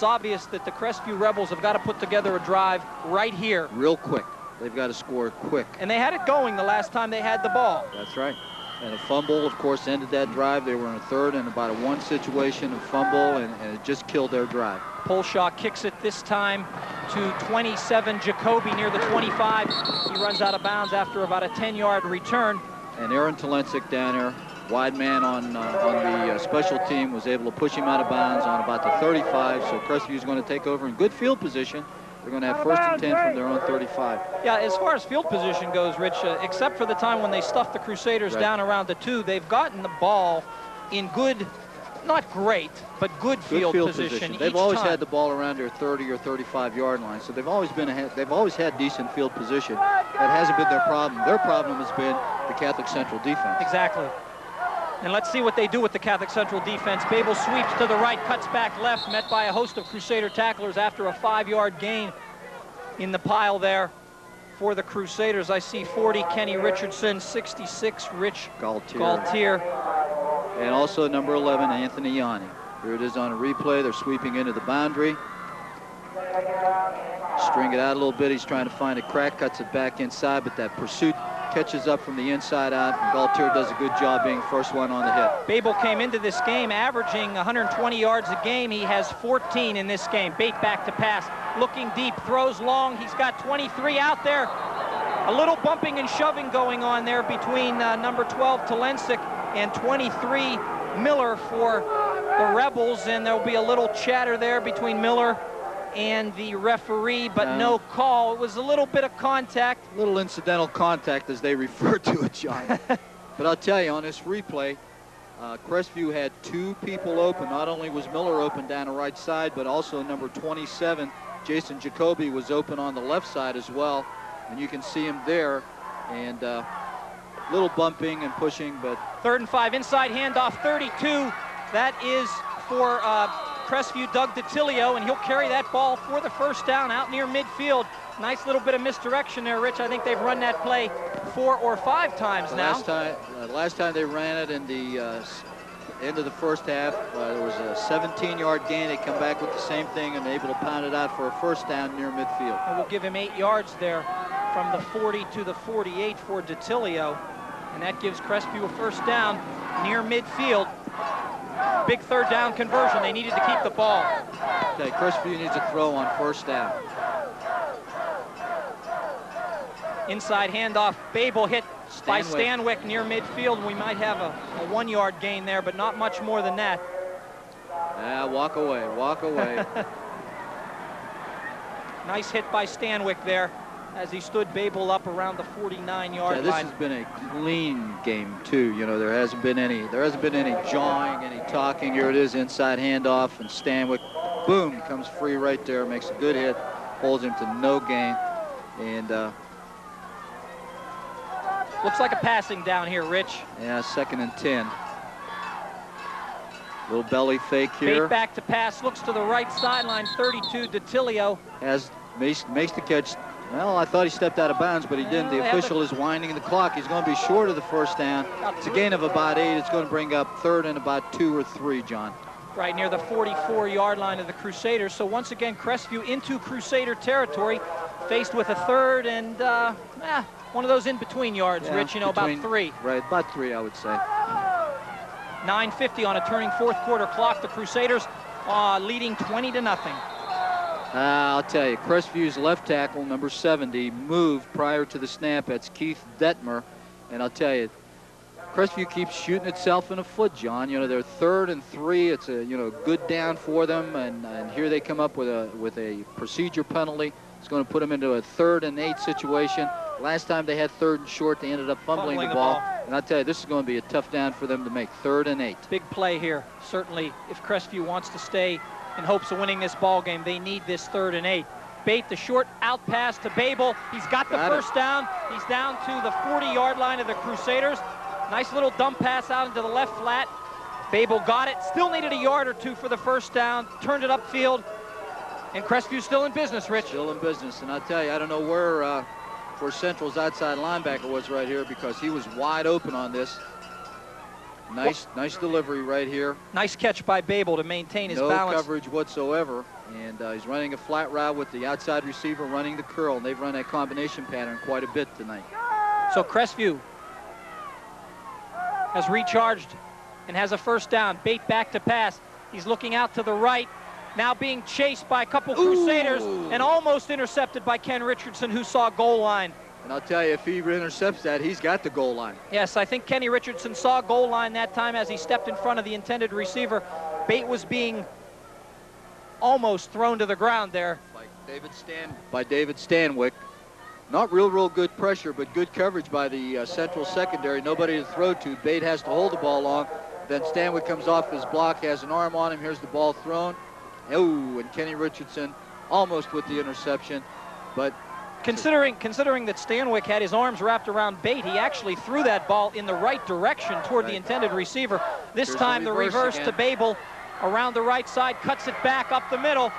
Speaker 1: obvious that the Crestview Rebels have got to put together a drive right here.
Speaker 3: Real quick. They've got to score quick.
Speaker 1: And they had it going the last time they had the ball.
Speaker 3: That's right. And a fumble, of course, ended that drive. They were in a 3rd and about a 1 situation, a fumble, and it just killed their drive.
Speaker 1: Polshaw kicks it this time to 27 Jacoby near the 25. He runs out of bounds after about a 10-yard return.
Speaker 3: And Aaron Talensik down there, wide man on the special team, was able to push him out of bounds on about the 35. So Crestview is going to take over in good field position They're going to have 1st and 10 from their own 35.
Speaker 1: Yeah, as far as field position goes, Rich, except for the time when they stuffed the Crusaders down around the 2, they've gotten the ball in good, not great, but good field position.
Speaker 3: They've always had the ball around their 30 or 35-yard line, so they've always been ahead. They've always had decent field position. That hasn't been their problem. Their problem has been the Catholic Central defense.
Speaker 1: Exactly. And let's see what they do with the Catholic Central defense. Babel sweeps to the right, cuts back left, met by a host of Crusader tacklers after a 5-yard gain in the pile there for the Crusaders. I see 40, Kenny Richardson, 66, Rich Galtier.
Speaker 3: And also number 11, Anthony Yanni. Here it is on a replay. They're sweeping into the boundary. String it out a little bit. He's trying to find a crack, cuts it back inside, but that pursuit catches up from the inside out. And Galtier does a good job being first one on the hit.
Speaker 1: Babel came into this game averaging 120 yards a game. He has 14 in this game. Bate back to pass, looking deep, throws long. He's got 23 out there. A little bumping and shoving going on there between number 12, Talensik, and 23, Miller for the Rebels. And there'll be a little chatter there between Miller and the referee, but no call. It was a little bit of contact.
Speaker 3: A little incidental contact, as they refer to it, John. But I'll tell you, on this replay, Crestview had 2 people open. Not only was Miller open down the right side, but also number 27, Jason Jacoby, was open on the left side as well. And you can see him there. And little bumping and pushing, but
Speaker 1: 3rd and 5, inside handoff, 32. That is for Crestview, Doug DiTilio, and he'll carry that ball for the first down out near midfield. Nice little bit of misdirection there, Rich. I think they've run that play 4 or 5 times now.
Speaker 3: Last time they ran it in the end of the first half, there was a 17-yard gain. They come back with the same thing and able to pound it out for a first down near midfield.
Speaker 1: And we'll give him 8 yards there from the 40 to the 48 for DiTilio, and that gives Crestview a first down near midfield. Big 3rd down conversion. They needed to keep the ball.
Speaker 3: Okay, Crestview needs a throw on first down.
Speaker 1: Inside handoff. Babel hit by Stanwyck near midfield. We might have a 1-yard gain there, but not much more than that.
Speaker 3: Yeah, walk away, walk away.
Speaker 1: Nice hit by Stanwyck there as he stood Babel up around the 49-yard line.
Speaker 3: This has been a clean game too. You know, there hasn't been any jawing, any talking. Here it is, inside handoff, and Stanwyck, boom, comes free right there, makes a good hit, holds him to no gain, and
Speaker 1: looks like a passing down here, Rich.
Speaker 3: Yeah, 2nd and 10. Little belly fake here.
Speaker 1: Bate back to pass, looks to the right sideline, 32, DiTilio.
Speaker 3: Makes the catch. Well, I thought he stepped out of bounds, but he didn't. The official is winding the clock. He's going to be short of the first down. It's a gain of about 8. It's going to bring up 3rd and about 2 or 3, John.
Speaker 1: Right near the 44-yard line of the Crusaders. So once again, Crestview into Crusader territory, faced with a 3rd and one of those in-between yards, yeah, Rich, about 3.
Speaker 3: Right, about 3, I would say.
Speaker 1: 9:50 on a turning 4th quarter clock. The Crusaders leading 20-0.
Speaker 3: I'll tell you, Crestview's left tackle, number 70, moved prior to the snap. That's Keith Detmer. And I'll tell you, Crestview keeps shooting itself in the foot, John. You know, they're 3rd and 3. It's a good down for them, and here they come up with a procedure penalty. It's going to put them into a 3rd and 8 situation. Last time they had 3rd and short, they ended up fumbling the ball. And I'll tell you, this is going to be a tough down for them to make, 3rd and 8.
Speaker 1: Big play here. Certainly, if Crestview wants to stay in hopes of winning this ball game, they need this 3rd and 8. Bate the short out pass to Babel. He's got the first down. He's down to the 40-yard line of the Crusaders. Nice little dump pass out into the left flat. Babel got it. Still needed a yard or 2 for the first down. Turned it upfield. And Crestview still in business, Rich.
Speaker 3: Still in business. And I'll tell you, I don't know where Central's outside linebacker was right here, because he was wide open on this. Nice delivery right here.
Speaker 1: Nice catch by Babel to maintain his balance.
Speaker 3: No coverage whatsoever. And he's running a flat route with the outside receiver running the curl. And they've run that combination pattern quite a bit tonight.
Speaker 1: So Crestview has recharged and has a first down. Bate back to pass. He's looking out to the right. Now being chased by a couple Crusaders and almost intercepted by Ken Richardson, who saw goal line.
Speaker 3: And I'll tell you, if he intercepts that, he's got the goal line.
Speaker 1: Yes, I think Kenny Richardson saw goal line that time as he stepped in front of the intended receiver. Bate was being almost thrown to the ground there.
Speaker 3: by David Stanwyck. Not real good pressure, but good coverage by the Central secondary. Nobody to throw to. Bate has to hold the ball long. Then Stanwyck comes off his block, has an arm on him. Here's the ball thrown. Oh, and Kenny Richardson almost with the interception. But
Speaker 1: considering that Stanwyck had his arms wrapped around Bate, he actually threw that ball in the right direction toward the intended receiver. This time the reverse to Babel around the right side, cuts it back up the middle.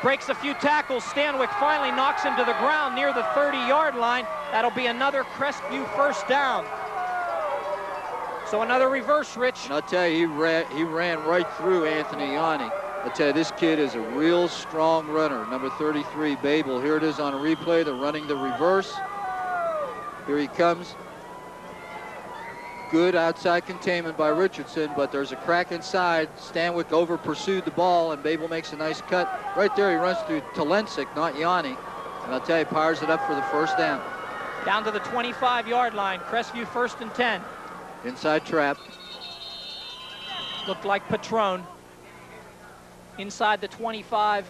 Speaker 1: Breaks a few tackles. Stanwyck finally knocks him to the ground near the 30-yard line. That'll be another Crestview first down. So another reverse, Rich.
Speaker 3: And I'll tell you, he ran right through Anthony Yanni. I'll tell you, this kid is a real strong runner. Number 33, Babel. Here it is on a replay. They're running the reverse. Here he comes. Good outside containment by Richardson, but there's a crack inside. Stanwyck over pursued the ball, and Babel makes a nice cut. Right there, he runs through Talensik, not Yanni. And I'll tell you, powers it up for the first down.
Speaker 1: Down to the 25-yard line. Crestview 1st and 10.
Speaker 3: Inside trap.
Speaker 1: Looked like Patron. Inside the 25.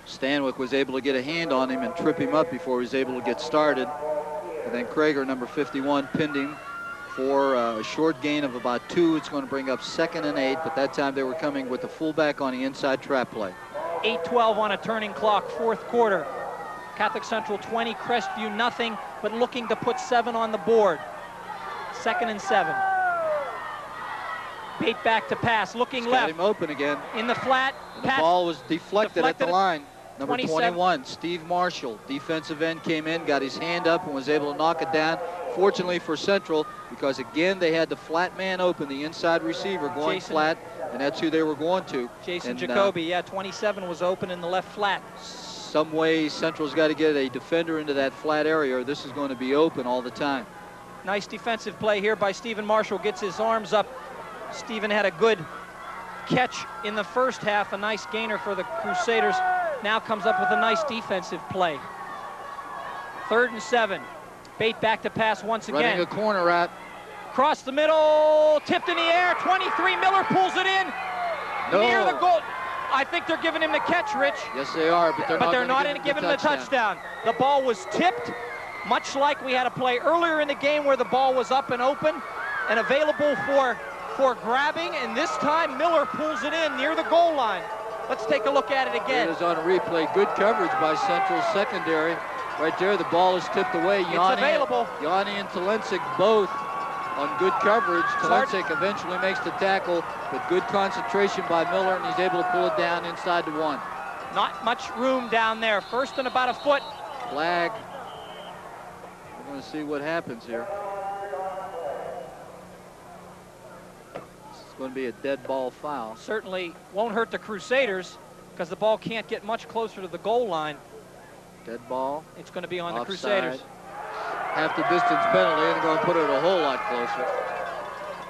Speaker 3: Stanwyck was able to get a hand on him and trip him up before he was able to get started. And then Krager, number 51, pinned him for a short gain of about 2. It's going to bring up 2nd and 8, but that time they were coming with the fullback on the inside trap play.
Speaker 1: 8:12 on a turning clock, 4th quarter. Catholic Central 20, Crestview nothing, but looking to put 7 on the board. 2nd and 7. Bate back to pass, looking
Speaker 3: Got
Speaker 1: left.
Speaker 3: him open again.
Speaker 1: In the flat.
Speaker 3: And the ball was deflected at the line. Number
Speaker 1: 27.
Speaker 3: 21, Steve Marshall, defensive end, came in, got his hand up, and was able to knock it down. Fortunately for Central, because again they had the flat man open, the inside receiver going flat, and that's who they were going to.
Speaker 1: Jason Jacoby, yeah, 27 was open in the left flat.
Speaker 3: Some way Central's got to get a defender into that flat area, or this is going to be open all the time.
Speaker 1: Nice defensive play here by Stephen Marshall, gets his arms up. Stephen had a good catch in the first half, a nice gainer for the Crusaders. Now comes up with a nice defensive play. 3rd and 7. Bate back to pass once again.
Speaker 3: Running a corner route.
Speaker 1: Cross the middle, tipped in the air, 23, Miller pulls it in.
Speaker 3: No.
Speaker 1: Near the goal. I think they're giving him the catch, Rich.
Speaker 3: Yes, they are, but they're not
Speaker 1: giving him the touchdown. The ball was tipped, much like we had a play earlier in the game where the ball was up and open and available for grabbing, and this time Miller pulls it in near the goal line. Let's take a look at it again.
Speaker 3: It is on a replay. Good coverage by Central secondary. Right there, the ball is tipped away.
Speaker 1: It's available.
Speaker 3: Yanni and Talensik both on good coverage. Talensik eventually makes the tackle, but good concentration by Miller, and he's able to pull it down inside the 1.
Speaker 1: Not much room down there. 1st and about a foot.
Speaker 3: Flag. We're going to see what happens here. It's going to be a dead ball foul.
Speaker 1: Certainly won't hurt the Crusaders because the ball can't get much closer to the goal line.
Speaker 3: Dead ball.
Speaker 1: It's going to be on
Speaker 3: offside.
Speaker 1: the Crusaders.
Speaker 3: Half the distance penalty, and they're going to put it a whole lot closer.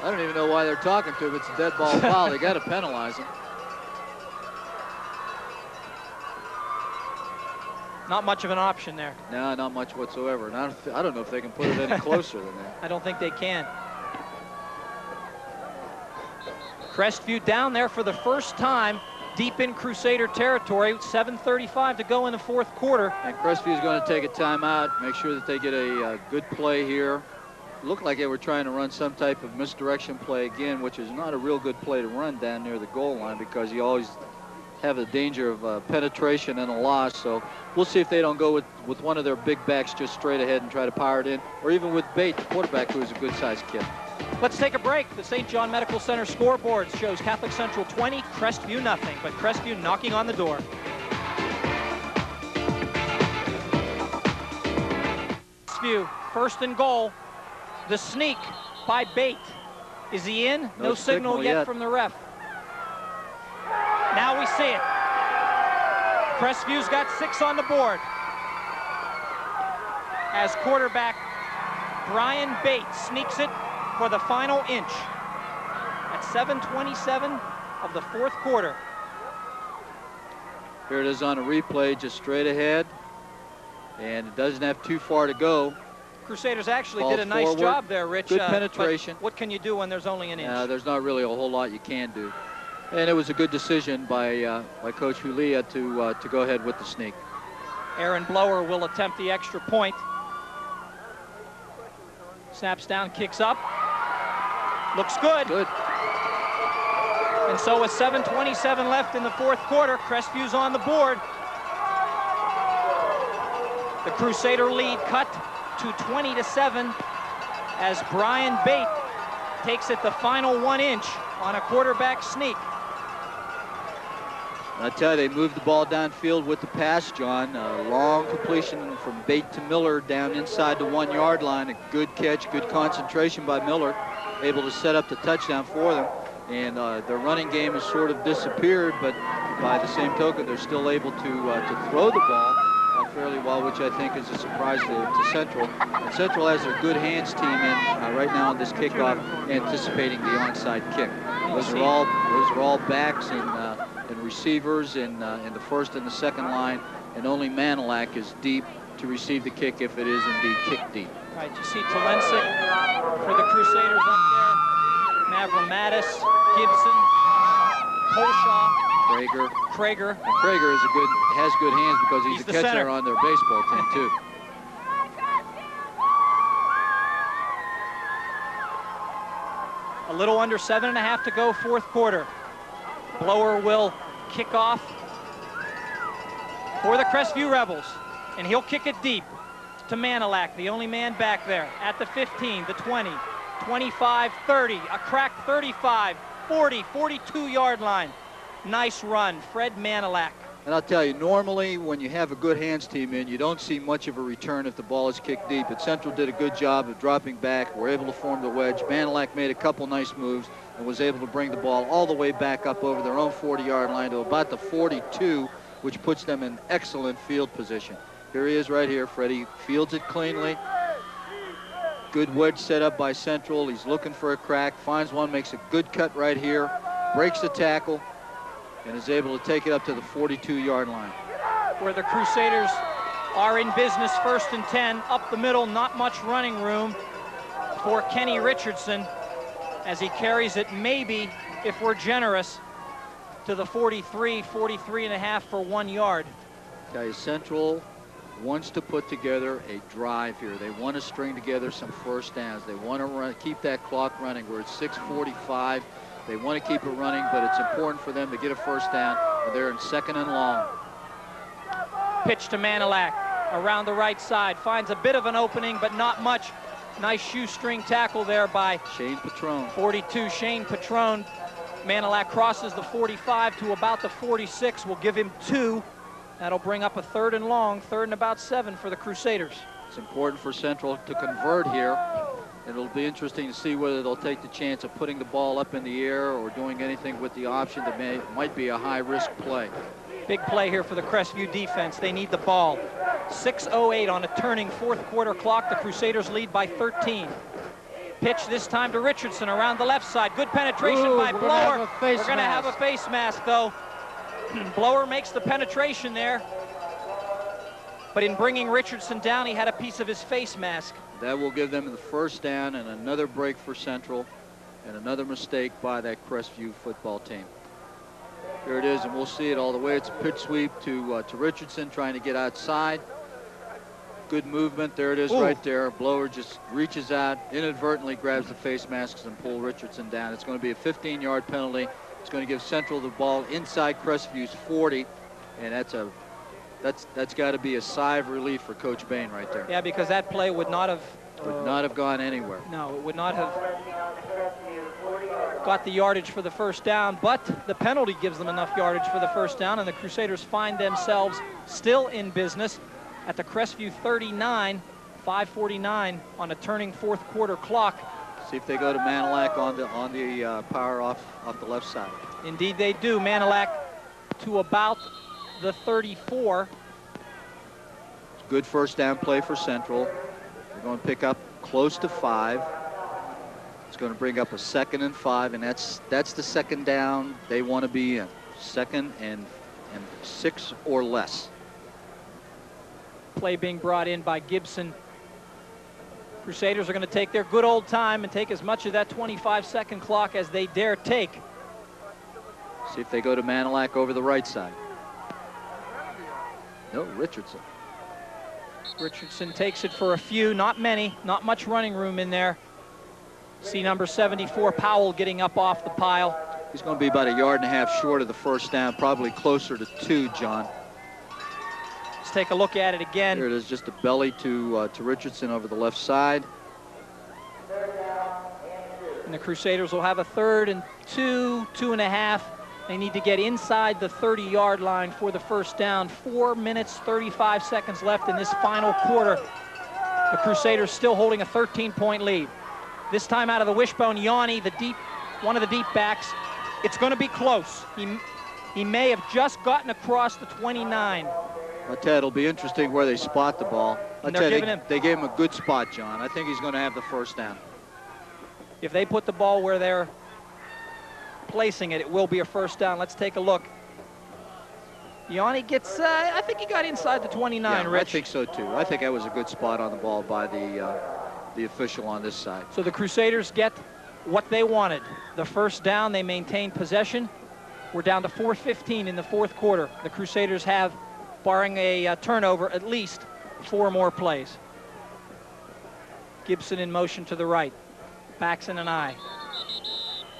Speaker 3: I don't even know why they're talking to him. It's a dead ball foul. They got to penalize him.
Speaker 1: Not much of an option there.
Speaker 3: No, not much whatsoever. And I don't know if they can put it any closer than that.
Speaker 1: I don't think they can. Crestview down there for the first time, deep in Crusader territory. 7:35 to go in the 4th quarter.
Speaker 3: And Crestview is going to take a timeout, make sure that they get a good play here. It looked like they were trying to run some type of misdirection play again, which is not a real good play to run down near the goal line because you always have the danger of penetration and a loss. So we'll see if they don't go with one of their big backs just straight ahead and try to power it in, or even with Bate, the quarterback, who is a good-sized kid.
Speaker 1: Let's take a break. The St. John Medical Center scoreboard shows Catholic Central 20, Crestview nothing, but Crestview knocking on the door. Crestview, 1st and goal. The sneak by Bate. Is he in? No signal yet from the ref. Now we see it. Crestview's got 6 on the board. As quarterback Brian Bates sneaks it for the final inch at 7:27 of the 4th quarter.
Speaker 3: Here it is on a replay, just straight ahead, and it doesn't have too far to go.
Speaker 1: Crusaders actually did a nice job there, Rich.
Speaker 3: Good penetration.
Speaker 1: What can you do when there's only an inch?
Speaker 3: There's not really a whole lot you can do. And it was a good decision by Coach Hulia to go ahead with the sneak.
Speaker 1: Aaron Blower will attempt the extra point. Snaps down, kicks up. Looks good.
Speaker 3: Good.
Speaker 1: And so with 7:27 left in the fourth quarter, Crestview's on the board. The Crusader lead cut to 20-7 as Brian Bate takes it the final 1 inch on a quarterback sneak.
Speaker 3: I tell you, they moved the ball downfield with the pass, John. A long completion from Bate to Miller down inside the 1 yard line. A good catch, good concentration by Miller, able to set up the touchdown for them. And their running game has sort of disappeared, but by the same token, they're still able to throw the ball fairly well, which I think is a surprise to Central. And Central has their good hands team in right now on this kickoff, anticipating the onside kick. Those are all backs and receivers in the first and the second line, and only Manilac is deep to receive the kick if it is indeed kicked deep.
Speaker 1: Right, you see Talensic for the Crusaders up there. Mavromatis, Gibson, Colshaw, Krager.
Speaker 3: And Krager has good hands because he's a catcher
Speaker 1: center
Speaker 3: on their baseball team too.
Speaker 1: A little under 7.5 to go, fourth quarter. Blower will kick off for the Crestview Rebels, and he'll kick it deep to Manilac, the only man back there, at the 15, the 20, 25, 30, a cracked 35, 40, 42-yard line. Nice run, Fred Manilac.
Speaker 3: And I'll tell you, normally when you have a good hands team in, you don't see much of a return if the ball is kicked deep. But Central did a good job of dropping back. We're able to form the wedge. Manilac made a couple nice moves and was able to bring the ball all the way back up over their own 40-yard line to about the 42, which puts them in excellent field position. Here he is right here. Freddie fields it cleanly. Good wedge set up by Central. He's looking for a crack, finds one, makes a good cut right here, breaks the tackle, and is able to take it up to the 42-yard line.
Speaker 1: Where the Crusaders are in business, 1st and 10, up the middle, not much running room for Kenny Richardson as he carries it maybe, if we're generous, to the 43, 43.5 for 1 yard.
Speaker 3: Okay, Central wants to put together a drive here. They want to string together some first downs. They want to keep that clock running. We're at 6:45. They want to keep it running, but it's important for them to get a first down, and they're in 2nd and long.
Speaker 1: Pitch to Manilac around the right side. Finds a bit of an opening, but not much. Nice shoestring tackle there by
Speaker 3: Shane Patrone.
Speaker 1: 42, Shane Patrone. Manilac crosses the 45 to about the 46. We'll give him 2. That'll bring up a 3rd and long, 3rd and about 7 for the Crusaders.
Speaker 3: It's important for Central to convert here. It'll be interesting to see whether they'll take the chance of putting the ball up in the air or doing anything with the option that might be a high-risk play.
Speaker 1: Big play here for the Crestview defense. They need the ball. 6:08 on a turning fourth quarter clock. The Crusaders lead by 13. Pitch this time to Richardson around the left side. Good penetration by Blower. We're going to have a face mask, though. Blower makes the penetration there. But in bringing Richardson down, he had a piece of his face mask.
Speaker 3: That will give them the first down and another break for Central and another mistake by that Crestview football team. Here it is, and we'll see it all the way. It's a pitch sweep to Richardson trying to get outside. Good movement. There it is. Ooh. Right there. Blower just reaches out, inadvertently grabs the face masks and pulls Richardson down. It's going to be a 15-yard penalty. It's going to give Central the ball inside Crestvew's 40, and that's got to be a sigh of relief for Coach Bain right there.
Speaker 1: Yeah, because that play would not have
Speaker 3: gone anywhere.
Speaker 1: No, it would not have got the yardage for the first down, but the penalty gives them enough yardage for the first down, and the Crusaders find themselves still in business at the Crestview 39, 5:49 on a turning fourth quarter clock.
Speaker 3: See if they go to Manilac on the power off the left side.
Speaker 1: Indeed they do. Manilac to about the 34.
Speaker 3: Good first down play for Central. They're going to pick up close to 5. It's going to bring up a 2nd and 5, and that's the second down they want to be in. 2nd and 6 or less.
Speaker 1: Play being brought in by Gibson. Crusaders are going to take their good old time and take as much of that 25-second clock as they dare take.
Speaker 3: See if they go to Manilac over the right side. No, Richardson.
Speaker 1: Richardson takes it for a few, not many, not much running room in there. See number 74, Powell, getting up off the pile.
Speaker 3: He's going to be about 1.5 yards short of the first down, probably closer to 2, John.
Speaker 1: Let's take a look at it again.
Speaker 3: Here it is, just a belly to Richardson over the left side.
Speaker 1: And the Crusaders will have a 3rd and 2, 2.5. They need to get inside the 30-yard line for the first down. 4 minutes, 35 seconds left in this final quarter. The Crusaders still holding a 13-point lead. This time out of the wishbone, Yanni, one of the deep backs. It's going to be close. He may have just gotten across the 29.
Speaker 3: I'll tell you, it'll be interesting where they spot the ball. I'll tell you, they gave him a good spot, John. I think he's going to have the first down.
Speaker 1: If they put the ball where they're placing it, it will be a first down. Let's take a look. Yanni gets, I think he got inside the 29,
Speaker 3: yeah,
Speaker 1: Rich.
Speaker 3: I think so, too. I think that was a good spot on the ball by the official on this side.
Speaker 1: So the Crusaders get what they wanted. The first down, they maintain possession. We're down to 4:15 in the fourth quarter. The Crusaders have, barring a turnover, at least 4 more plays. Gibson in motion to the right. Backs in an eye.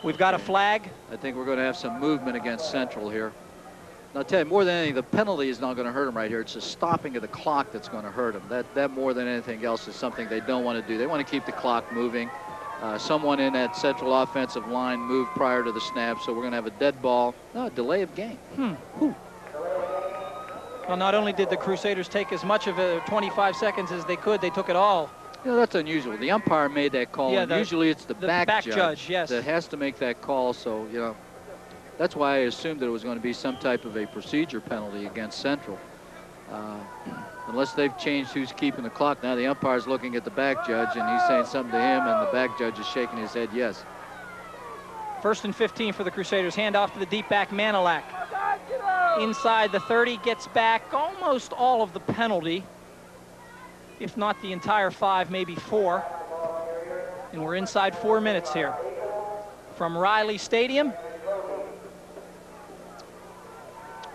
Speaker 1: We've got a flag.
Speaker 3: I think we're going to have some movement against Central here. And I'll tell you, more than anything, the penalty is not going to hurt them right here. It's the stopping of the clock that's going to hurt them. That more than anything else is something they don't want to do. They want to keep the clock moving. Someone in that Central offensive line moved prior to the snap, so we're going to have a dead ball. No, a delay of game.
Speaker 1: Well, not only did the Crusaders take as much of 25 seconds as they could, they took it all.
Speaker 3: You know, that's unusual. The umpire made that call,
Speaker 1: yeah,
Speaker 3: and usually it's the back judge
Speaker 1: yes,
Speaker 3: that has to make that call. So, you know, that's why I assumed that it was going to be some type of a procedure penalty against Central. Unless they've changed who's keeping the clock. Now the umpire's looking at the back judge, and he's saying something to him, and the back judge is shaking his head yes.
Speaker 1: 1st and 15 for the Crusaders. Hand off to the deep back, Manilac. Inside the 30, gets back almost all of the penalty, if not the entire 5, maybe 4. And we're inside 4 minutes here. From Reilly Stadium.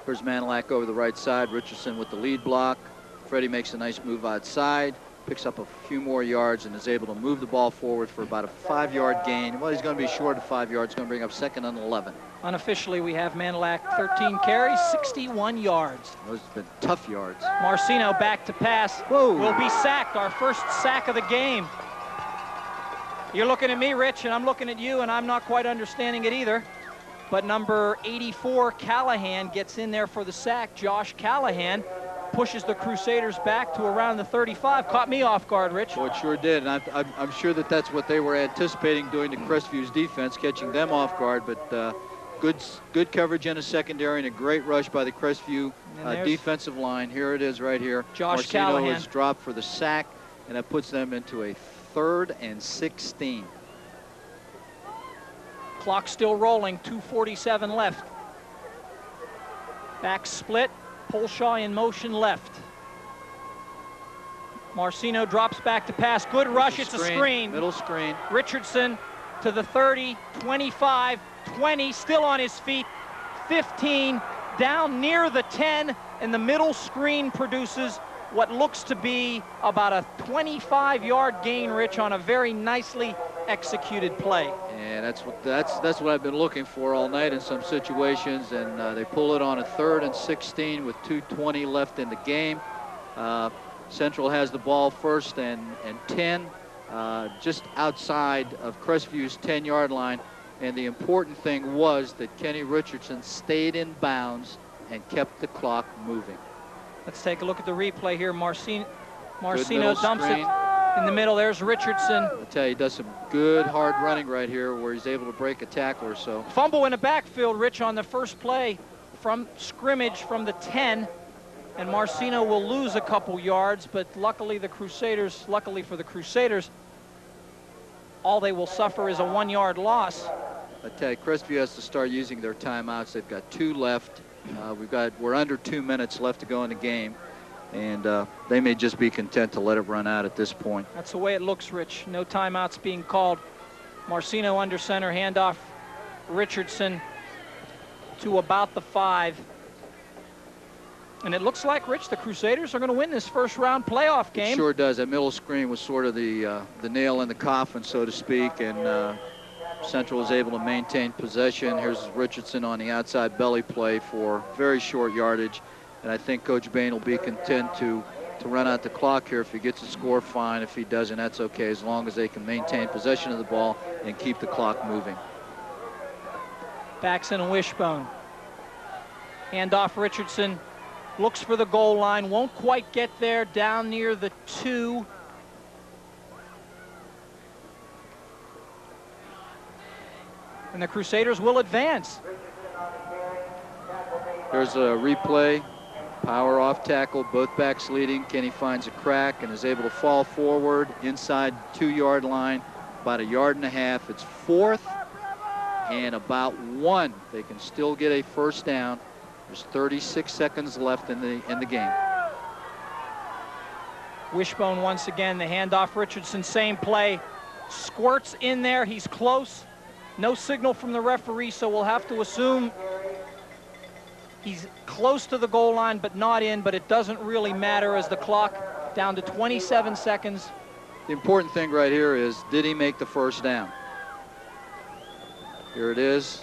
Speaker 3: Here's Manilac over the right side. Richardson with the lead block. Freddie makes a nice move outside, picks up a few more yards, and is able to move the ball forward for about a 5-yard gain. Well, he's going to be short of 5 yards. Going to bring up 2nd and 11.
Speaker 1: Unofficially, we have Manilac 13 carries, 61 yards.
Speaker 3: Those have been tough yards.
Speaker 1: Marcino back to pass.
Speaker 3: Whoa.
Speaker 1: Will be sacked. Our first sack of the game. You're looking at me, Rich, and I'm looking at you, and I'm not quite understanding it either. But number 84, Callahan, gets in there for the sack. Josh Callahan pushes the Crusaders back to around the 35. Caught me off guard, Rich.
Speaker 3: Well, it sure did, and I'm sure that that's what they were anticipating doing to Crestview's defense, catching them off guard. But good coverage in a secondary and a great rush by the Crestview defensive line. Here it is right here.
Speaker 1: Josh
Speaker 3: Marcino
Speaker 1: Callahan
Speaker 3: is dropped for the sack, and that puts them into a 3rd and 16.
Speaker 1: Clock still rolling, 2:47 left. Back split, Polshaw in motion left. Marcino drops back to pass. Good rush, it's a screen.
Speaker 3: Middle screen.
Speaker 1: Richardson to the 30, 25, 20, still on his feet, 15, down near the 10, and the middle screen produces what looks to be about a 25-yard gain, Rich, on a very nicely executed play.
Speaker 3: And that's what I've been looking for all night in some situations, and they pull it on a 3rd and 16 with 2:20 left in the game. Central has the ball 1st and 10, just outside of Crestview's 10-yard line. And the important thing was that Kenny Richardson stayed in bounds and kept the clock moving.
Speaker 1: Let's take a look at the replay here. Marcino dumps
Speaker 3: screen.
Speaker 1: it in the middle. There's Richardson.
Speaker 3: I'll tell you, he does some good hard running right here where he's able to break a tackle or so.
Speaker 1: Fumble in the backfield, Rich, on the first play from scrimmage from the 10. And Marcino will lose a couple yards, but luckily for the Crusaders, all they will suffer is a 1-yard loss.
Speaker 3: I tell you, Crestview has to start using their timeouts. They've got 2 left. We're under 2 minutes left to go in the game, and they may just be content to let it run out at this point.
Speaker 1: That's the way it looks, Rich. No timeouts being called. Marcino under center, handoff Richardson. to about the 5. And it looks like, Rich, the Crusaders are going to win this first round playoff game.
Speaker 3: It sure does. That middle screen was sort of the nail in the coffin, so to speak, and Central was able to maintain possession. Here's Richardson on the outside belly play for very short yardage, and I think Coach Bain will be content to run out the clock here. If he gets a score, fine. If he doesn't, that's okay, as long as they can maintain possession of the ball and keep the clock moving.
Speaker 1: Backs in a wishbone. Handoff Richardson. Looks for the goal line, won't quite get there, down near the 2. And the Crusaders will advance.
Speaker 3: Here's a replay. Power off tackle, both backs leading. Kenny finds a crack and is able to fall forward inside 2-yard line, about 1.5 yards. It's 4th and about 1. They can still get a first down. There's 36 seconds left in the game.
Speaker 1: Wishbone once again, the handoff Richardson, same play. Squirts in there, he's close. No signal from the referee, so we'll have to assume he's close to the goal line but not in, but it doesn't really matter as the clock down to 27 seconds.
Speaker 3: The important thing right here is, did he make the first down? Here it is.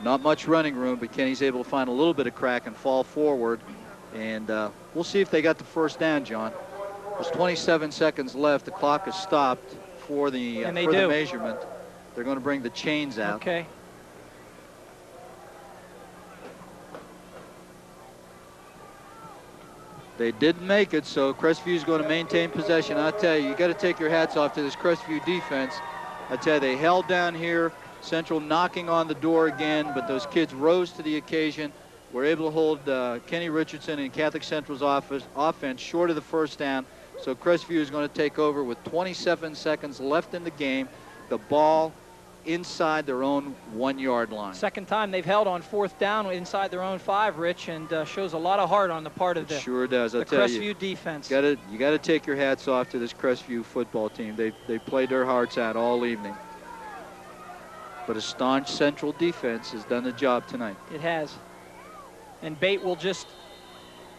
Speaker 3: Not much running room, but Kenny's able to find a little bit of crack and fall forward. And we'll see if they got the first down, John. There's 27 seconds left. The clock is stopped for the measurement. They're going to bring the chains out.
Speaker 1: Okay.
Speaker 3: They didn't make it, so Crestview's going to maintain possession. I'll tell you, you got to take your hats off to this Crestview defense. I tell you, they held down here. Central knocking on the door again, but those kids rose to the occasion. Were able to hold Kenny Richardson and Catholic Central's offense short of the first down. So Crestview is going to take over with 27 seconds left in the game. The ball inside their own 1-yard line.
Speaker 1: Second time they've held on 4th down inside their own 5, Rich, and shows a lot of heart on the part of the Crestview defense.
Speaker 3: You got to take your hats off to this Crestview football team. They played their hearts out all evening. But a staunch Central defense has done the job tonight.
Speaker 1: It has. And Bate will just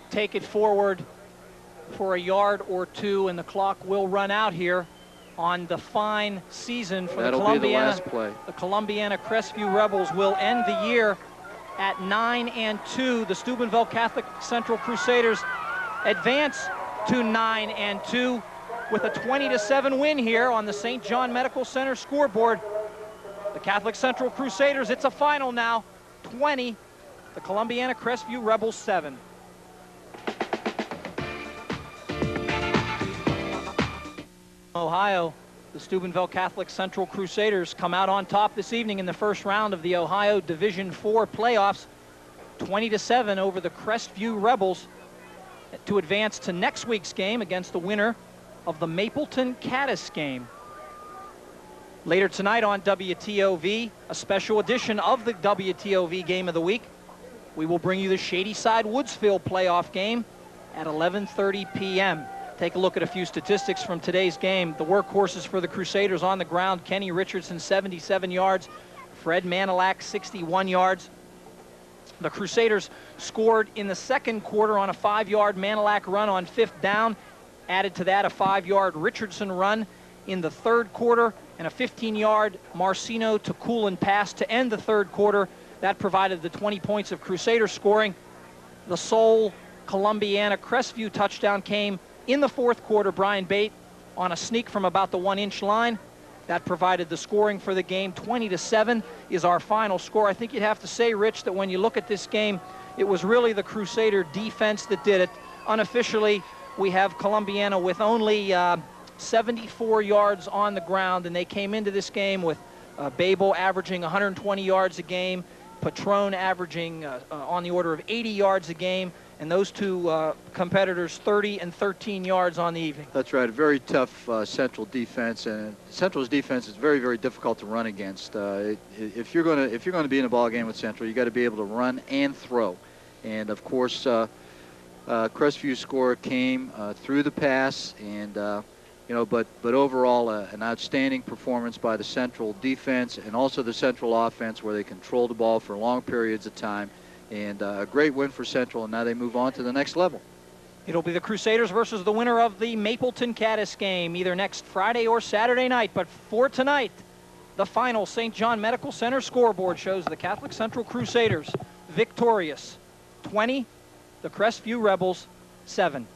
Speaker 1: take it forward for 1 yard or 2, and the clock will run out here on the fine season for
Speaker 3: That'll
Speaker 1: the Columbiana.
Speaker 3: Be the last play.
Speaker 1: The Columbiana Crestview Rebels will end the year at 9-2. The Steubenville Catholic Central Crusaders advance to 9-2 with a 20-7 win here on the St. John Medical Center scoreboard. The Catholic Central Crusaders, it's a final now, 20. The Columbiana Crestview Rebels 7. Ohio, the Steubenville Catholic Central Crusaders come out on top this evening in the first round of the Ohio Division IV playoffs, 20-7 over the Crestview Rebels to advance to next week's game against the winner of the Mapleton Caddis game. Later tonight on WTOV, a special edition of the WTOV Game of the Week. We will bring you the Shadyside-Woodsville playoff game at 11:30 p.m. Take a look at a few statistics from today's game. The workhorses for the Crusaders on the ground: Kenny Richardson, 77 yards. Fred Manilak, 61 yards. The Crusaders scored in the second quarter on a 5-yard Manilak run on 5th down. Added to that a 5-yard Richardson run in the third quarter and a 15-yard Marcino to Coolin pass to end the third quarter. That provided the 20 points of Crusader scoring. The sole Columbiana Crestview touchdown came in the fourth quarter. Brian Bate on a sneak from about the 1-inch line. That provided the scoring for the game. 20-7 is our final score. I think you'd have to say, Rich, that when you look at this game, it was really the Crusader defense that did it. Unofficially, we have Columbiana with only 74 yards on the ground, and they came into this game with Babel averaging 120 yards a game, Patron averaging on the order of 80 yards a game, and those two competitors 30 and 13 yards on the evening.
Speaker 3: That's right. A very tough Central defense, and Central's defense is very, very difficult to run against. If you're going to be in a ball game with Central, you got to be able to run and throw. And of course, Crestview's score came through the pass, and you know, but overall an outstanding performance by the Central defense and also the Central offense, where they controlled the ball for long periods of time, and a great win for Central, and now they move on to the next level.
Speaker 1: It'll be the Crusaders versus the winner of the Mapleton-Caddis game, either next Friday or Saturday night. But for tonight, the final St. John Medical Center scoreboard shows the Catholic Central Crusaders victorious 20, the Crestview Rebels 7.